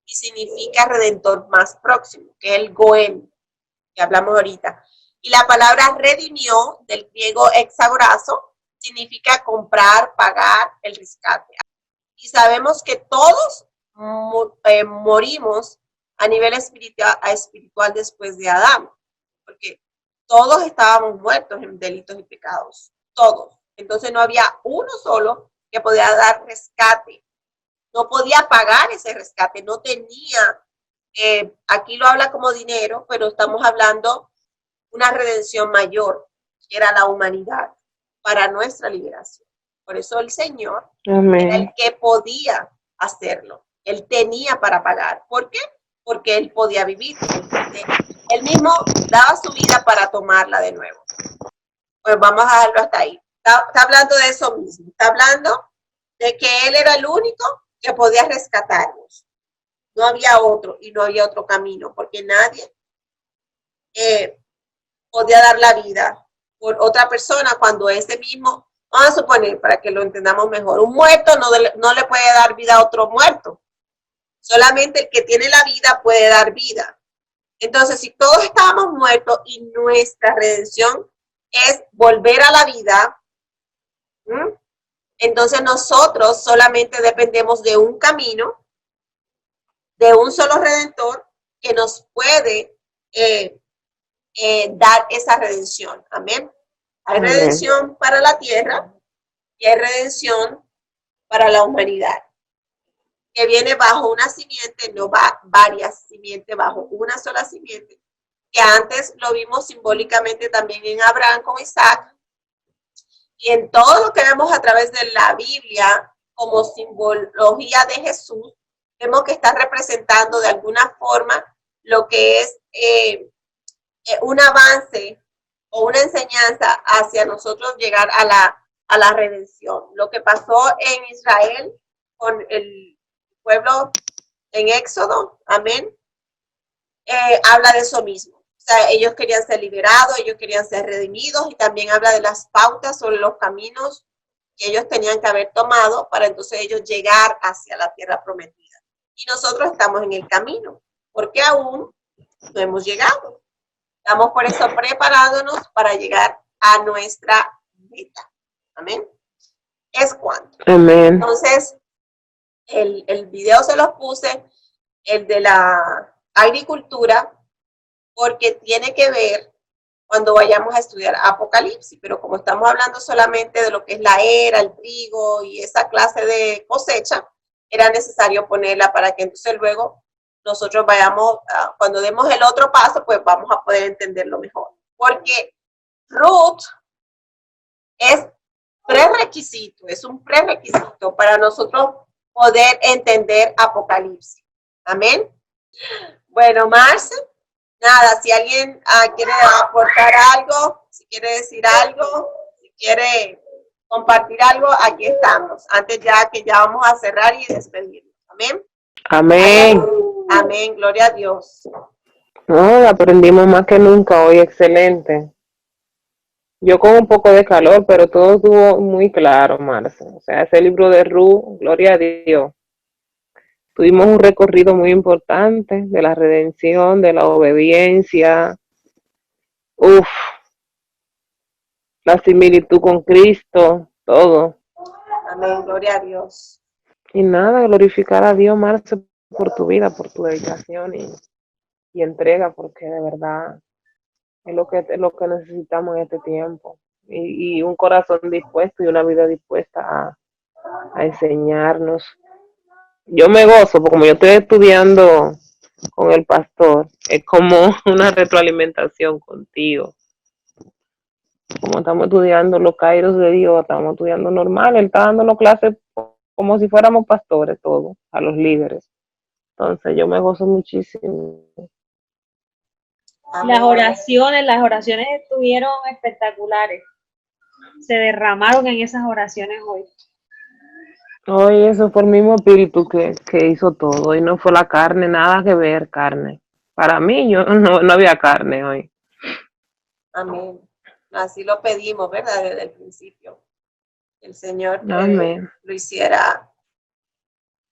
y significa redentor más próximo, que es el Goem, que hablamos ahorita. Y la palabra redimió del griego exagorazo significa comprar, pagar, el rescate. Y sabemos que todos morimos a nivel espiritual después de Adán, porque todos estábamos muertos en delitos y pecados, todos. Entonces no había uno solo que podía dar rescate. No podía pagar ese rescate, no tenía, aquí lo habla como dinero, pero estamos hablando una redención mayor, que era la humanidad, para nuestra liberación. Por eso el Señor era el que podía hacerlo. Él tenía para pagar. ¿Por qué? Porque él podía vivir. Él mismo daba su vida para tomarla de nuevo. Pues vamos a dejarlo hasta ahí. Está hablando de eso mismo. Está hablando de que él era el único que podía rescatarnos. No había otro y no había otro camino, porque nadie podía dar la vida por otra persona cuando ese mismo, vamos a suponer, para que lo entendamos mejor, un muerto no le puede dar vida a otro muerto. Solamente el que tiene la vida puede dar vida. Entonces, si todos estábamos muertos y nuestra redención es volver a la vida, entonces nosotros solamente dependemos de un camino, de un solo redentor que nos puede dar esa redención. Amén. Hay redención para la tierra y hay redención para la humanidad, que viene bajo una simiente, no va varias simientes, bajo una sola simiente, que antes lo vimos simbólicamente también en Abraham con Isaac, y en todo lo que vemos a través de la Biblia como simbología de Jesús, vemos que está representando de alguna forma lo que es un avance o una enseñanza hacia nosotros llegar a la redención. Lo que pasó en Israel con el pueblo en Éxodo, amén, habla de eso mismo. O sea, ellos querían ser liberados, ellos querían ser redimidos, y también habla de las pautas sobre los caminos que ellos tenían que haber tomado para entonces ellos llegar hacia la tierra prometida. Y nosotros estamos en el camino, porque aún no hemos llegado. Estamos por eso preparándonos para llegar a nuestra meta. Amén. Es cuando. Amén. Entonces, el video se los puse, el de la agricultura, porque tiene que ver cuando vayamos a estudiar Apocalipsis, pero como estamos hablando solamente de lo que es la era, el trigo y esa clase de cosecha, era necesario ponerla para que entonces luego nosotros vayamos, cuando demos el otro paso, pues vamos a poder entenderlo mejor. Porque Ruth es prerequisito, es un prerequisito para nosotros poder entender Apocalipsis. Amén. Bueno, Marce, nada, si alguien quiere aportar algo, si quiere decir algo, si quiere compartir algo, aquí estamos. Antes ya que ya vamos a cerrar y despedirnos. Amén. Amén. Amén, gloria a Dios. No, aprendimos más que nunca hoy, excelente. Yo con un poco de calor, pero todo estuvo muy claro, Marce. O sea, ese libro de Ruth, gloria a Dios. Tuvimos un recorrido muy importante de la redención, de la obediencia. La similitud con Cristo, todo. Amén, gloria a Dios. Y nada, glorificar a Dios, Marce, por tu vida, por tu dedicación y entrega, porque de verdad es lo que necesitamos en este tiempo. Y un corazón dispuesto y una vida dispuesta a enseñarnos. Yo me gozo, porque como yo estoy estudiando con el pastor, es como una retroalimentación contigo. Como estamos estudiando los kairos de Dios, estamos estudiando normal, él está dándonos clases como si fuéramos pastores todos, a los líderes. Entonces yo me gozo muchísimo. Las oraciones estuvieron espectaculares. Se derramaron en esas oraciones hoy. Hoy eso fue el mismo espíritu que hizo todo. Hoy no fue la carne, nada que ver carne. Para mí no había carne hoy. Amén. Así lo pedimos, ¿verdad? Desde el principio. El Señor lo hiciera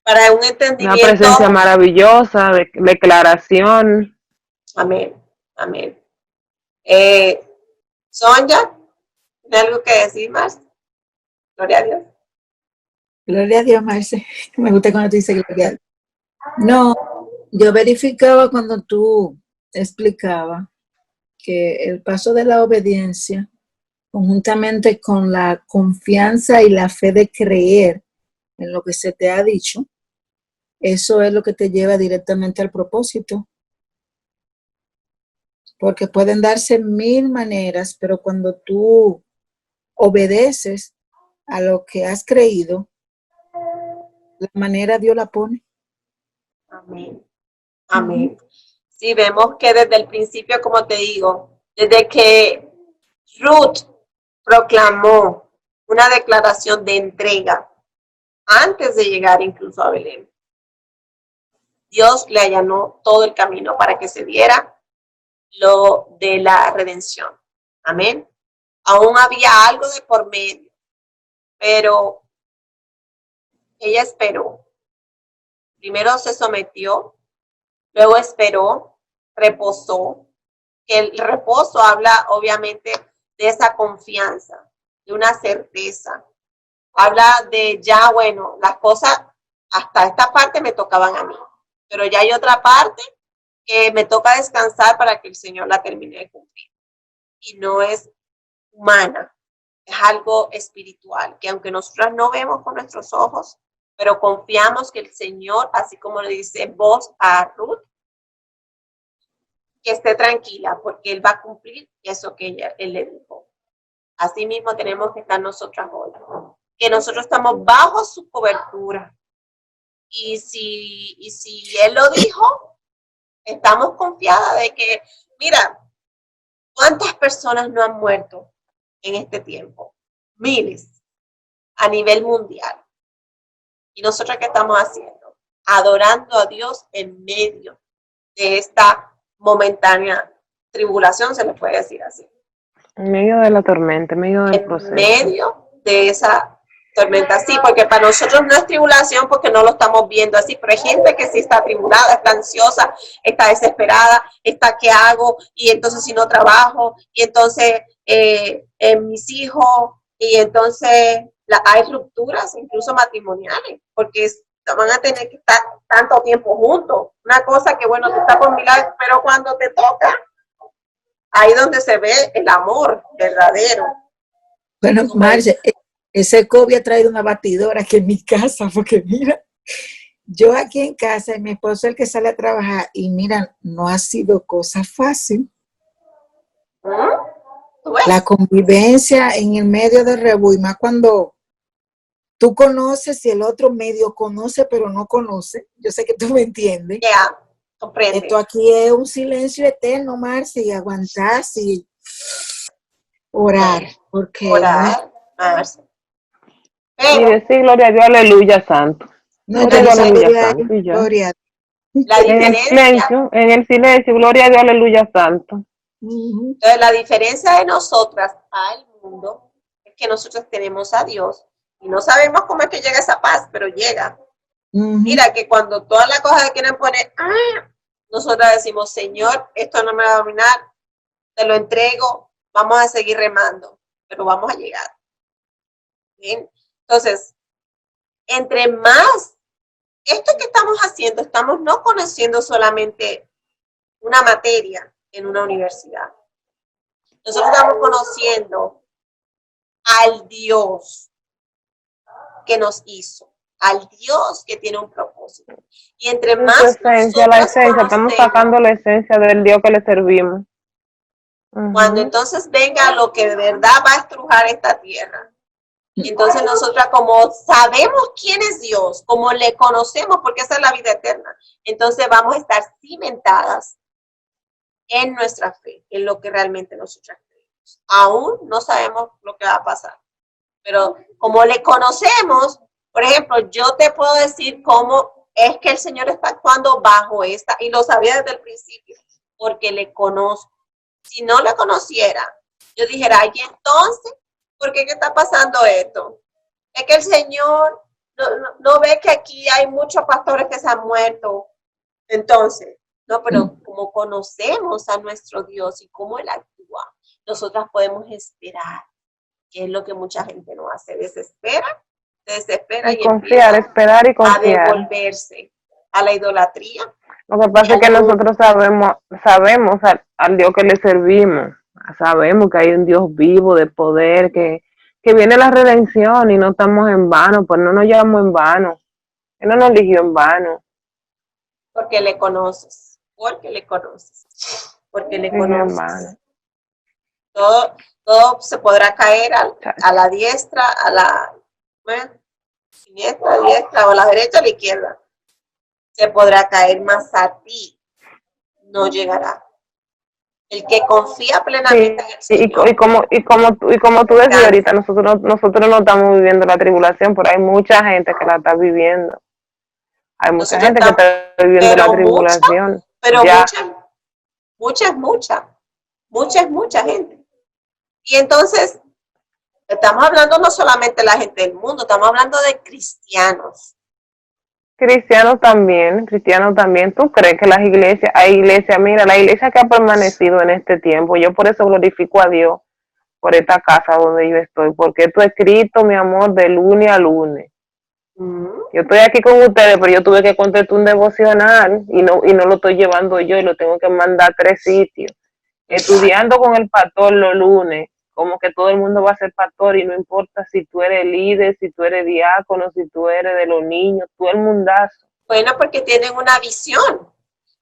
para un entendimiento. Una presencia maravillosa, declaración. Amén. Amén. Sonia, ¿tiene algo que decir más? Gloria a Dios. Gloria a Dios, Marce. Me gusta cuando tú dices gloria a Dios. No, yo verificaba cuando tú explicabas que el paso de la obediencia conjuntamente con la confianza y la fe de creer en lo que se te ha dicho, eso es lo que te lleva directamente al propósito. Porque pueden darse mil maneras, pero cuando tú obedeces a lo que has creído, la manera Dios la pone. Amén. Amén. Sí, vemos que desde el principio, como te digo, desde que Ruth proclamó una declaración de entrega antes de llegar incluso a Belén, Dios le allanó todo el camino para que se diera lo de la redención. Amén. Aún había algo de por medio, pero ella esperó. Primero se sometió, luego esperó, reposó. El reposo habla obviamente de esa confianza, de una certeza. Habla de ya, bueno, las cosas hasta esta parte me tocaban a mí, pero ya hay otra parte que me toca descansar para que el Señor la termine de cumplir. Y no es humana, es algo espiritual, que aunque nosotros no vemos con nuestros ojos, pero confiamos que el Señor, así como le dice vos a Ruth, que esté tranquila, porque Él va a cumplir eso que Él le dijo. Así mismo tenemos que estar nosotras hoy, que nosotros estamos bajo su cobertura. Y si Él lo dijo, estamos confiadas de que, mira, ¿cuántas personas no han muerto en este tiempo? Miles, a nivel mundial. ¿Y nosotros qué estamos haciendo? Adorando a Dios en medio de esta momentánea tribulación, se le puede decir así. En medio de la tormenta, en medio del En proceso. medio de esa tormenta, sí, porque para nosotros no es tribulación porque no lo estamos viendo así, pero hay gente que sí está tribulada, está ansiosa, está desesperada, está ¿qué hago? Y entonces si no trabajo, y entonces mis hijos, y entonces hay rupturas incluso matrimoniales, porque van a tener que estar tanto tiempo juntos. Una cosa que, bueno, tú estás por milagro, pero cuando te toca, ahí donde se ve el amor verdadero. Bueno, Marce, ese COVID ha traído una batidora aquí en mi casa, porque mira, yo aquí en casa y mi esposo es el que sale a trabajar y mira, no ha sido cosa fácil. La convivencia en el medio del rebu, y más cuando tú conoces y el otro medio conoce, pero no conoce. Yo sé que tú me entiendes. Ya, comprende. Esto aquí es un silencio eterno, Marce, y aguantarse y orar. Porque orar, Marce. Y decir gloria a Dios, aleluya, santo. no, Gloria a Dios, aleluya, gloria, santo. Y ya. gloria. La diferencia, En el silencio, gloria a Dios, aleluya, santo. Entonces, la diferencia de nosotras al mundo es que nosotros tenemos a Dios y no sabemos cómo es que llega esa paz, pero llega. Mira que cuando todas las cosas quieren poner, nosotros decimos, Señor, esto no me va a dominar, te lo entrego, vamos a seguir remando, pero vamos a llegar. ¿Bien? Entonces, entre más, esto que estamos haciendo, estamos no conociendo solamente una materia en una universidad. Nosotros estamos conociendo al Dios que nos hizo, al Dios que tiene un propósito. Y entre más esencia, la esencia, estamos sacando la esencia del Dios que le servimos. Cuando entonces venga lo que de verdad va a estrujar esta tierra, y entonces nosotras como sabemos quién es Dios, como le conocemos, porque esa es la vida eterna, entonces vamos a estar cimentadas en nuestra fe, en lo que realmente nosotras creemos. Aún no sabemos lo que va a pasar, pero como le conocemos, por ejemplo, yo te puedo decir cómo es que el Señor está actuando bajo esta, y lo sabía desde el principio, porque le conozco. Si no le conociera, yo dijera, y entonces, ¿por qué está pasando esto? Es que el Señor no ve que aquí hay muchos pastores que se han muerto. Entonces, no, pero como conocemos a nuestro Dios y cómo Él actúa, nosotras podemos esperar, que es lo que mucha gente no hace. Desespera y confiar, esperar y confiar. A devolverse a la idolatría. Lo que pasa es que nosotros sabemos al Dios que le servimos, Sabemos que hay un Dios vivo de poder, que viene la redención y no estamos en vano, pues no nos llevamos en vano. Él no nos eligió en vano. Porque le conoces, porque le conoces, porque le Eligió en conoces. vano. Todo se podrá caer a la diestra, a la siniestra, diestra, o a la derecha, o a la izquierda. Se podrá caer, más a ti no llegará. El que confía plenamente en el Señor. Y como tú decías ahorita, nosotros no estamos viviendo la tribulación, pero hay mucha gente que la está viviendo. Hay mucha gente que está viviendo la tribulación. Pero ya. mucha gente. Y entonces, estamos hablando no solamente de la gente del mundo, estamos hablando de cristianos. Cristianos también. ¿Tú crees que hay iglesias? Mira, la iglesia que ha permanecido en este tiempo, yo por eso glorifico a Dios por esta casa donde yo estoy, porque esto es escrito, mi amor, de lunes a lunes. Yo estoy aquí con ustedes, pero yo tuve que contestar un devocional y no lo estoy llevando yo y lo tengo que mandar a 3 sitios. Estudiando con el pastor los lunes, como que todo el mundo va a ser pastor y no importa si tú eres líder, si tú eres diácono, si tú eres de los niños, todo el mundazo. Bueno, porque tienen una visión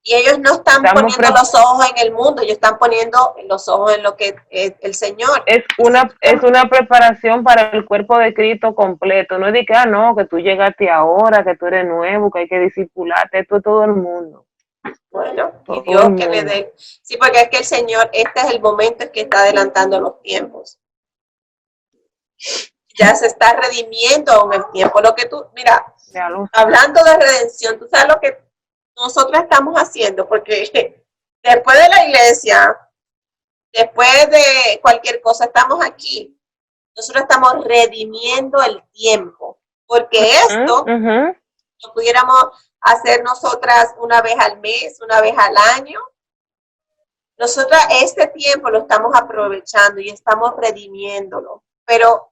y ellos no están poniendo los ojos en el mundo, ellos están poniendo los ojos en lo que es el Señor. Es una preparación para el cuerpo de Cristo completo, no es de que, no, que tú llegaste ahora, que tú eres nuevo, que hay que discipularte, esto es todo el mundo. Bueno, y Dios que le dé. Sí, porque es que el Señor, este es el momento en que está adelantando los tiempos. Ya se está redimiendo en el tiempo. Lo que tú, mira, hablando de redención, tú sabes lo que nosotros estamos haciendo, porque después de la iglesia, después de cualquier cosa, estamos aquí. Nosotros estamos redimiendo el tiempo, porque esto lo pudiéramos hacer nosotras una vez al mes, una vez al año. Nosotras este tiempo lo estamos aprovechando y estamos redimiéndolo, pero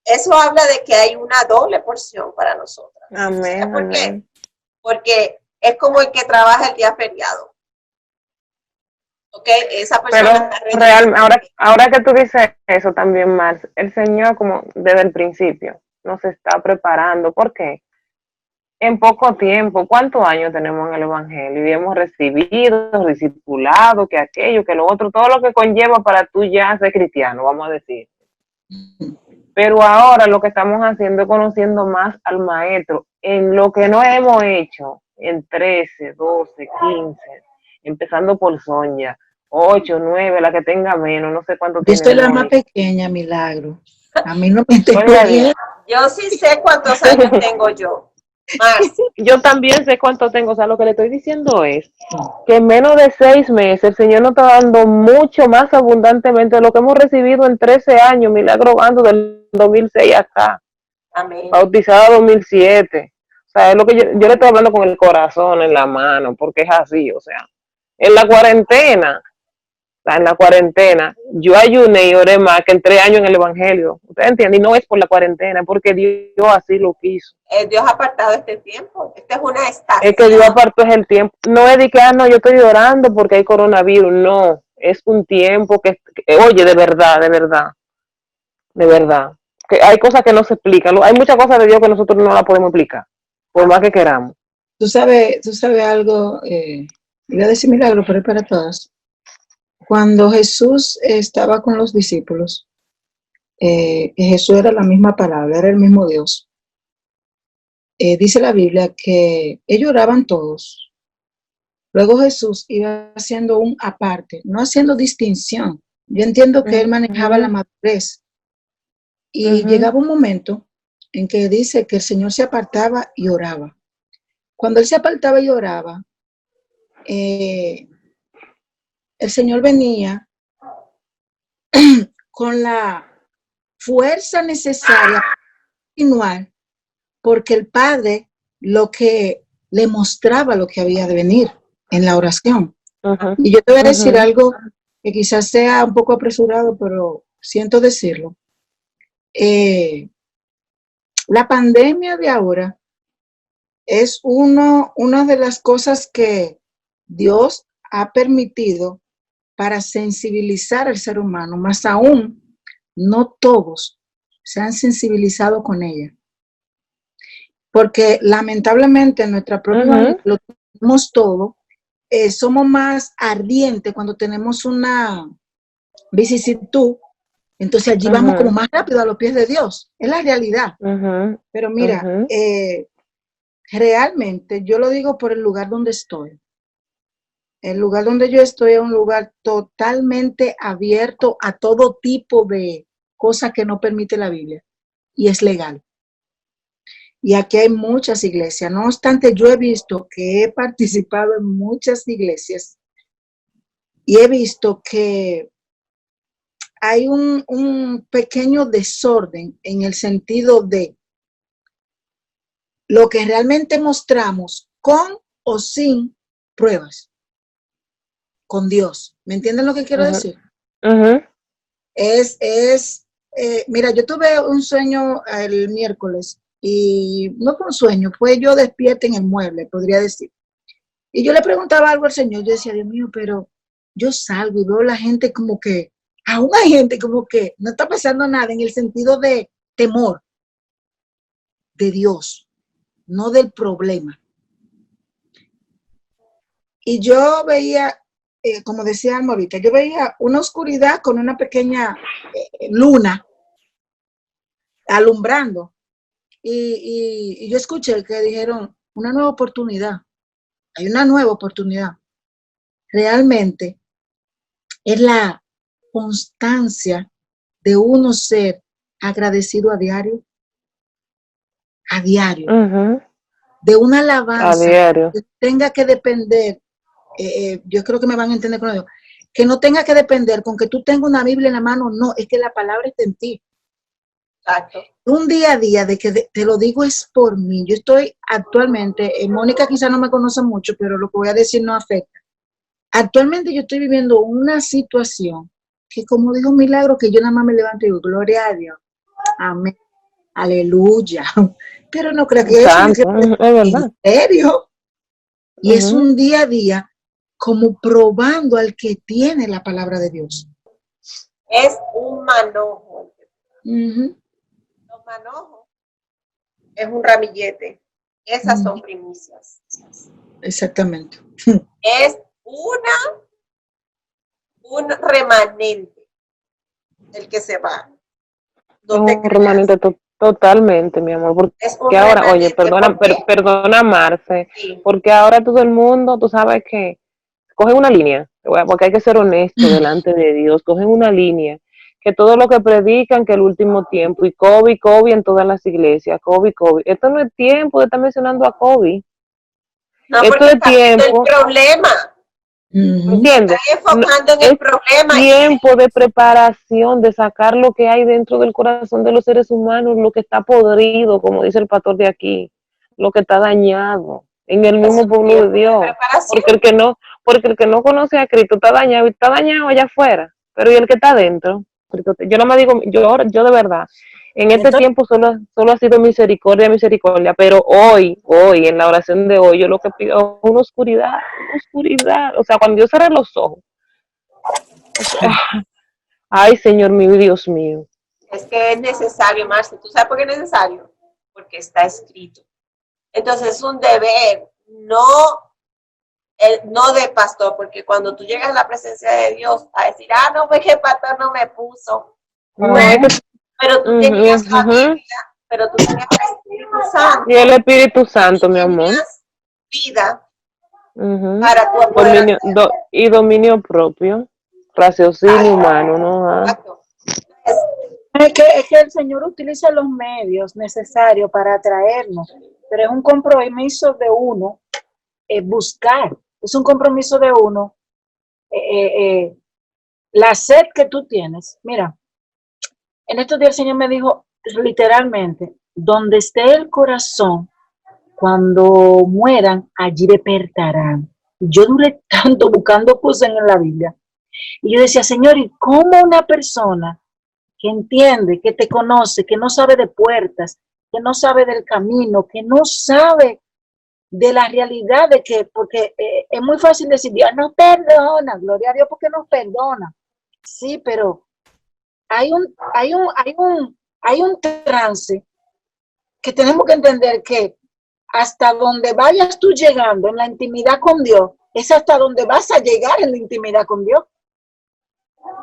eso habla de que hay una doble porción para nosotras. Amén. ¿Por qué? Porque es como el que trabaja el día feriado. ¿Ok? Esa persona pero real, ahora que tú dices eso también, Mars, el Señor como desde el principio nos está preparando. ¿Por qué? En poco tiempo, ¿cuántos años tenemos en el Evangelio? Y hemos recibido, discipulado, que aquello, que lo otro, todo lo que conlleva para tú ya ser cristiano, vamos a decir. Pero ahora lo que estamos haciendo es conociendo más al Maestro en lo que no hemos hecho en 13, 12, 15, empezando por Sonia, 8, 9, la que tenga menos, no sé cuánto tiene. Yo soy la más pequeña, Milagro. A mí no me estoy bien. Yo sí sé cuántos años tengo yo. Más. Yo también sé cuánto tengo, o sea, lo que le estoy diciendo es que en menos de 6 meses el Señor nos está dando mucho más abundantemente de lo que hemos recibido en 13 años, milagro ando del 2006 acá. Amén. Bautizada 2007. O sea, es lo que yo le estoy hablando con el corazón en la mano, porque es así, o sea, en la cuarentena, yo ayuné y oré más que en 3 años en el Evangelio. ¿Ustedes entienden? Y no es por la cuarentena, porque Dios así lo quiso. Dios ha apartado este tiempo. Esta es una estación. Es que Dios apartó el tiempo. No es de que, yo estoy orando porque hay coronavirus. No, es un tiempo que oye, de verdad. Que hay cosas que no se explican. Hay muchas cosas de Dios que nosotros no las podemos explicar, por más que queramos. Tú sabes algo, iba a decir Milagro, pero es para todas. Cuando Jesús estaba con los discípulos, Jesús era la misma palabra, era el mismo Dios. Dice la Biblia que ellos oraban todos. Luego Jesús iba haciendo un aparte, no haciendo distinción. Yo entiendo que él manejaba la madurez. Y llegaba un momento en que dice que el Señor se apartaba y oraba. Cuando él se apartaba y oraba, el Señor venía con la fuerza necesaria para continuar, porque el Padre lo que le mostraba lo que había de venir en la oración. Y yo te voy a decir algo que quizás sea un poco apresurado, pero siento decirlo. La pandemia de ahora es una de las cosas que Dios ha permitido para sensibilizar al ser humano, más aún no todos se han sensibilizado con ella. Porque lamentablemente en nuestra propia familia lo tenemos todo, somos más ardientes cuando tenemos una vicisitud, entonces allí vamos como más rápido a los pies de Dios, es la realidad. Pero mira, realmente yo lo digo por el lugar donde estoy. El lugar donde yo estoy es un lugar totalmente abierto a todo tipo de cosas que no permite la Biblia y es legal. Y aquí hay muchas iglesias. No obstante, yo he visto que he participado en muchas iglesias y he visto que hay un pequeño desorden en el sentido de lo que realmente mostramos con o sin pruebas. Con Dios. ¿Me entienden lo que quiero decir? Mira, yo tuve un sueño el miércoles y no fue un sueño, fue yo despierta en el mueble, podría decir. Y yo le preguntaba algo al Señor, yo decía, Dios mío, pero yo salgo y veo a la gente como que, aún hay gente como que no está pasando nada en el sentido de temor de Dios, no del problema. Y yo veía, como decía Alma ahorita, yo veía una oscuridad con una pequeña luna alumbrando. Y yo escuché que dijeron, una nueva oportunidad. Hay una nueva oportunidad. Realmente es la constancia de uno ser agradecido a diario. A diario. De una alabanza que tenga que depender. Yo creo que me van a entender con ello, que no tenga que depender con que tú tengas una Biblia en la mano, no, es que la palabra está en ti. Exacto. Un día a día de que te lo digo es por mí. Yo estoy actualmente, Mónica quizá no me conoce mucho, pero lo que voy a decir no afecta. Actualmente yo estoy viviendo una situación que como digo un milagro que yo nada más me levanto y digo, gloria a Dios, amén, aleluya, pero no creo que eso es verdad. En serio. Y es un día a día como probando al que tiene la palabra de Dios. Es un manojo. Los manojos es un ramillete. Esas son primicias. Exactamente. Es un remanente el que se va. No un remanente totalmente, mi amor. Porque ahora, oye, perdona Marce, sí. Porque ahora todo el mundo, tú sabes que cogen una línea, porque hay que ser honesto delante de Dios, cogen una línea, que todo lo que predican, que el último tiempo, y COVID en todas las iglesias, COVID. Esto no es tiempo de estar mencionando a COVID. No, esto es tiempo. El problema. ¿Entiendes? Están enfocando en el problema. Tiempo de preparación, de sacar lo que hay dentro del corazón de los seres humanos, lo que está podrido, como dice el pastor de aquí, lo que está dañado en el mismo pueblo de Dios. Porque el que no conoce a Cristo está dañado allá afuera, pero ¿y el que está adentro? Yo no me digo, yo de verdad, en este tiempo solo ha sido misericordia, pero hoy, en la oración de hoy, yo lo que pido es una oscuridad, o sea, cuando yo cerré los ojos, o sea, ay, Señor mío, Dios mío. Es que es necesario, Marce, ¿tú sabes por qué es necesario? Porque está escrito. Entonces es un deber, no de pastor, porque cuando tú llegas a la presencia de Dios a decir, no, pues que el pastor no me puso. Bueno, pero tú tenías la Biblia, pero tú tenías el Espíritu Santo. Y el Espíritu Santo, mi amor. Vida para tu y dominio propio, raciocinio humano, ¿no? Exacto. Es que el Señor utiliza los medios necesarios para atraernos, pero es un compromiso de uno buscar, es un compromiso de uno la sed que tú tienes. Mira, en estos días el Señor me dijo literalmente, donde esté el corazón, cuando mueran, allí despertarán. Yo duré tanto buscando cosas en la Biblia. Y yo decía, Señor, ¿y cómo una persona que entiende, que te conoce, que no sabe de puertas, que no sabe del camino, que no sabe de la realidad de que, porque es muy fácil decir, Dios nos perdona, gloria a Dios porque nos perdona. Sí, pero hay un trance que tenemos que entender que hasta donde vayas tú llegando en la intimidad con Dios, es hasta donde vas a llegar en la intimidad con Dios.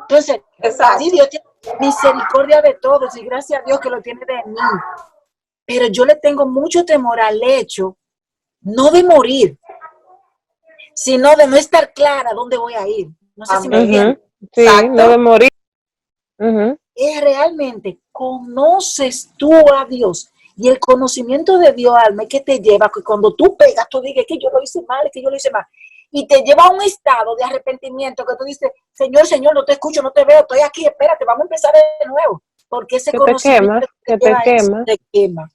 Entonces, sí, Dios tiene misericordia de todos y gracias a Dios que lo tiene de mí. Pero yo le tengo mucho temor al hecho, no de morir, sino de no estar clara dónde voy a ir. No sé si me entienden. Sí, no de morir. Es realmente, conoces tú a Dios. Y el conocimiento de Dios, alma, es que te lleva, que cuando tú pegas, tú digas que yo lo hice mal, es que yo lo hice mal. Y te lleva a un estado de arrepentimiento que tú dices, Señor, Señor, no te escucho, no te veo, estoy aquí, espérate, vamos a empezar de nuevo. Porque ese conocimiento que te quema. te quema.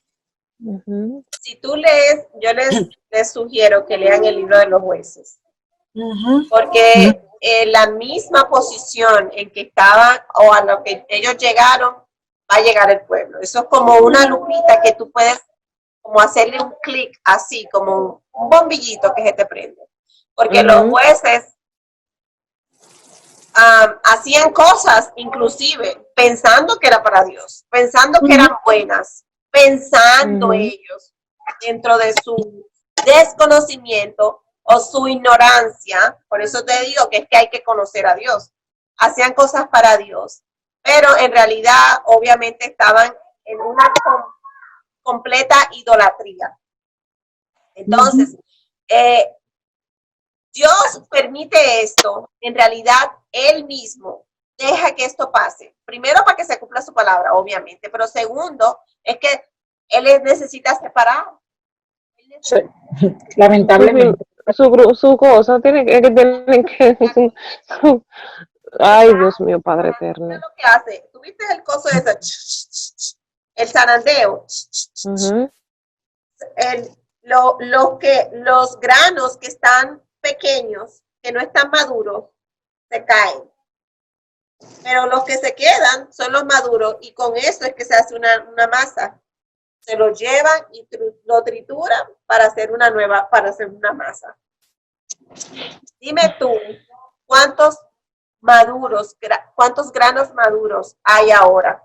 Si tú lees, yo les sugiero que lean el libro de los jueces. Porque la misma posición en que estaban o a lo que ellos llegaron, va a llegar el pueblo. Eso es como una lupita que tú puedes como hacerle un clic así, como un bombillito que se te prende. Porque los jueces hacían cosas inclusive pensando que era para Dios, pensando que eran buenas, pensando ellos dentro de su desconocimiento o su ignorancia. Por eso te digo que es que hay que conocer a Dios. Hacían cosas para Dios, pero en realidad obviamente estaban en una completa idolatría. Entonces, Dios permite esto, en realidad Él mismo deja que esto pase. Primero para que se cumpla su palabra, obviamente, pero segundo es que Él necesita separar. Sí, lamentablemente. Su cosa tiene que ay, Dios mío, Padre eterno. ¿Qué es lo que hace? ¿Tuviste el coso de ese? El zarandeo. Los granos que están pequeños, que no están maduros, se caen. Pero los que se quedan son los maduros y con eso es que se hace una masa. Se lo llevan y lo trituran para hacer una masa. Dime tú, ¿cuántos granos maduros hay ahora?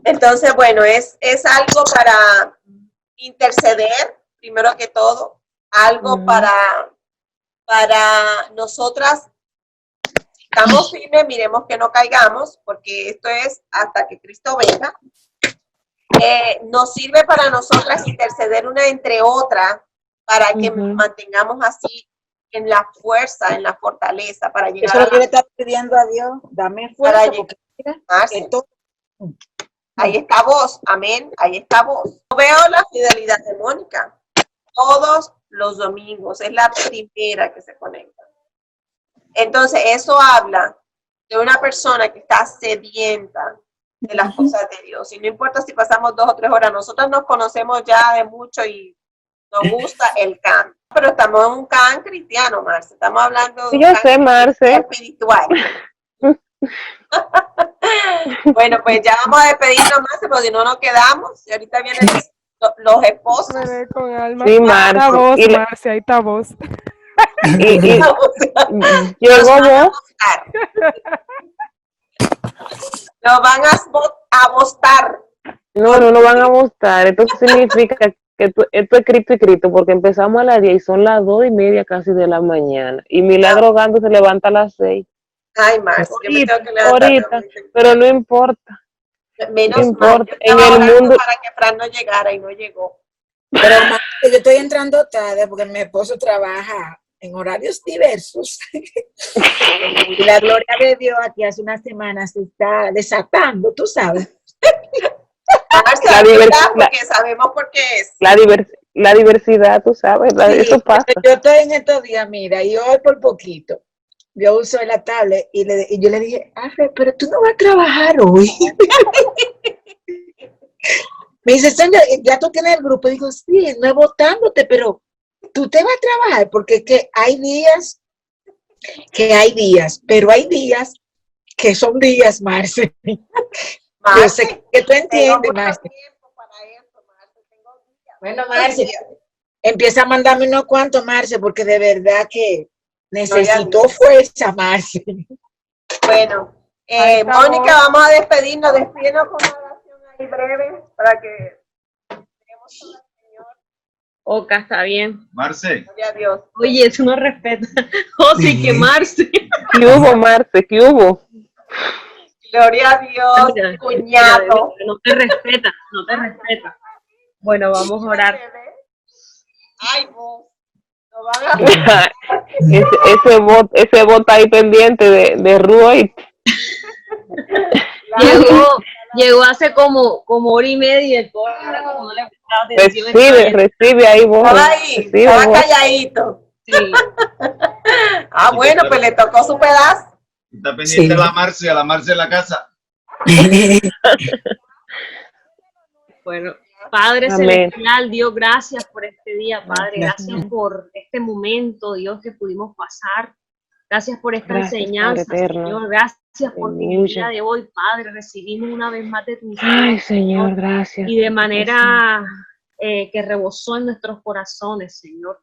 Entonces, bueno, es algo para interceder, primero que todo, algo para nosotras. Si estamos firmes, miremos que no caigamos, porque esto es hasta que Cristo venga. Nos sirve para nosotras interceder una entre otra, para que mantengamos así en la fuerza, en la fortaleza, para llegar eso es lo que le está pidiendo a Dios, dame fuerza, porque mira, ahí está vos, amén, ahí está vos. Yo veo la fidelidad de Mónica todos los domingos, es la primera que se conecta. Entonces, eso habla de una persona que está sedienta de las cosas de Dios. Y no importa si pasamos 2 o 3 horas, nosotros nos conocemos ya de mucho y nos gusta el can. Pero estamos en un can cristiano, Marce. Estamos hablando de un can Marce. Espiritual. Bueno, pues ya vamos a despedirnos, Marce, porque si no nos quedamos. Y ahorita vienen los esposos. Con Alma. Sí, Marce, ahí está vos. Llegó vos. Nos van a bostar. No van a bostar. Esto significa que esto es escrito y escrito, porque empezamos a las 10 y son las 2:30 casi de la mañana. Y Milagro Gando se levanta a las 6. Ay, Marce, yo me tengo que levantar ahorita, pero no importa. Menos no importa. En el mundo para que Fran no llegara y no llegó. Pero yo estoy entrando tarde porque mi esposo trabaja en horarios diversos. Y la gloria de Dios aquí hace unas semanas se está desatando, tú sabes. Porque sabemos por qué es. La diversidad, tú sabes, Sí, eso pasa. Yo estoy en estos días, mira, y hoy por poquito. Yo uso la tablet y yo le dije, pero tú no vas a trabajar hoy. Me dice, Sandra, ya tú tienes el grupo. Y digo, sí, no es votándote, pero tú te vas a trabajar, porque es que hay días, pero hay días que son días, Marce. Yo sé que tú entiendes, Marce. Tengo tiempo para eso, Marce. Tengo días. Bueno, Marce, empieza a mandarme unos cuantos, Marce, porque de verdad que necesitó fuerza, Marce. Bueno, Ahí está Mónica, vos. vamos a despedirnos. Despídenos con una oración ahí breve para que lleguemos al Señor. Oca, está bien. Marce, Gloria a Dios. Oye, tú no respetas. José, quemarse. ¿Qué hubo, Marce? ¿Qué hubo? Gloria a Dios, Mira, cuñado. mira, no te respeta, no te respeta. Bueno, vamos a orar. Ay, vos. No van a... ese bot ahí pendiente de Ruiz. Llegó hace como hora y media y el pobre como no le prestaba atención. Recibe ahí vos. Estaba ahí, Recibe estaba vos. calladito. Sí. Ah, bueno, pues le tocó su pedazo. está pendiente a la Marce en la casa. Bueno, Padre Amén. Celestial, Dios, gracias por este día, Padre. Gracias, Gracias por este momento, Dios, que pudimos pasar. Gracias por esta Gracias, enseñanza, Padre eterno. Señor. Gracias porque en el día Aleluya. de hoy, Padre, recibimos una vez más de tu Ay, misericordia, Señor, gracias. y de manera que rebosó en nuestros corazones, Señor.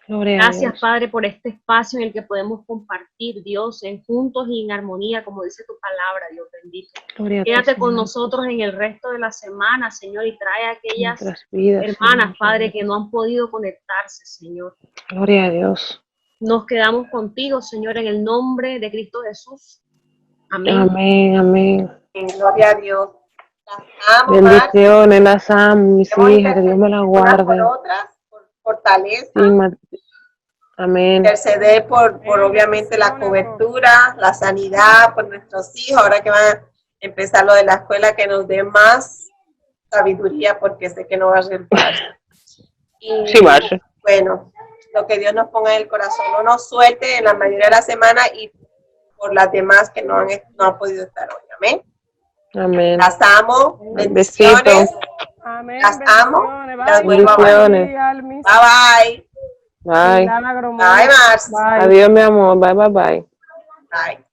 Gloria a Gracias, Dios. Padre, por este espacio en el que podemos compartir, Dios, en juntos y en armonía, como dice tu palabra, Dios bendito. Gloria a ti, Quédate con Señor. nosotros en el resto de la semana, Señor, y trae a aquellas Nuestras vidas, hermanas, Señor. Padre, que no han podido conectarse, Señor. Gloria a Dios. Nos quedamos contigo, Señor, en el nombre de Cristo Jesús. Amén. Amén, amén. Gloria a Dios. Las amo, Marce. Bendiciones, las amo, mis Hemos hijas, que Dios me las intercedido unas guarde. por otras, por fortaleza. Sí, amén. Interceder por obviamente la cobertura, la sanidad, por nuestros hijos, ahora que van a empezar lo de la escuela, que nos dé más sabiduría, porque sé que no va a ser fácil. Y Sí, Marce. bueno, lo que Dios nos ponga en el corazón, no nos suelte en la mayoría de la semana y por las demás que no han podido estar hoy. Amén. Amén. Las amo. Besitos. Bendiciones. Amén. Las amo. Bendiciones. Las Bye. vuelvo a amar. Bendiciones. Almis. Bye bye. Bye. Milagro, Bye, Marce. Bye. Adiós, mi amor. Bye, bye, bye. Bye.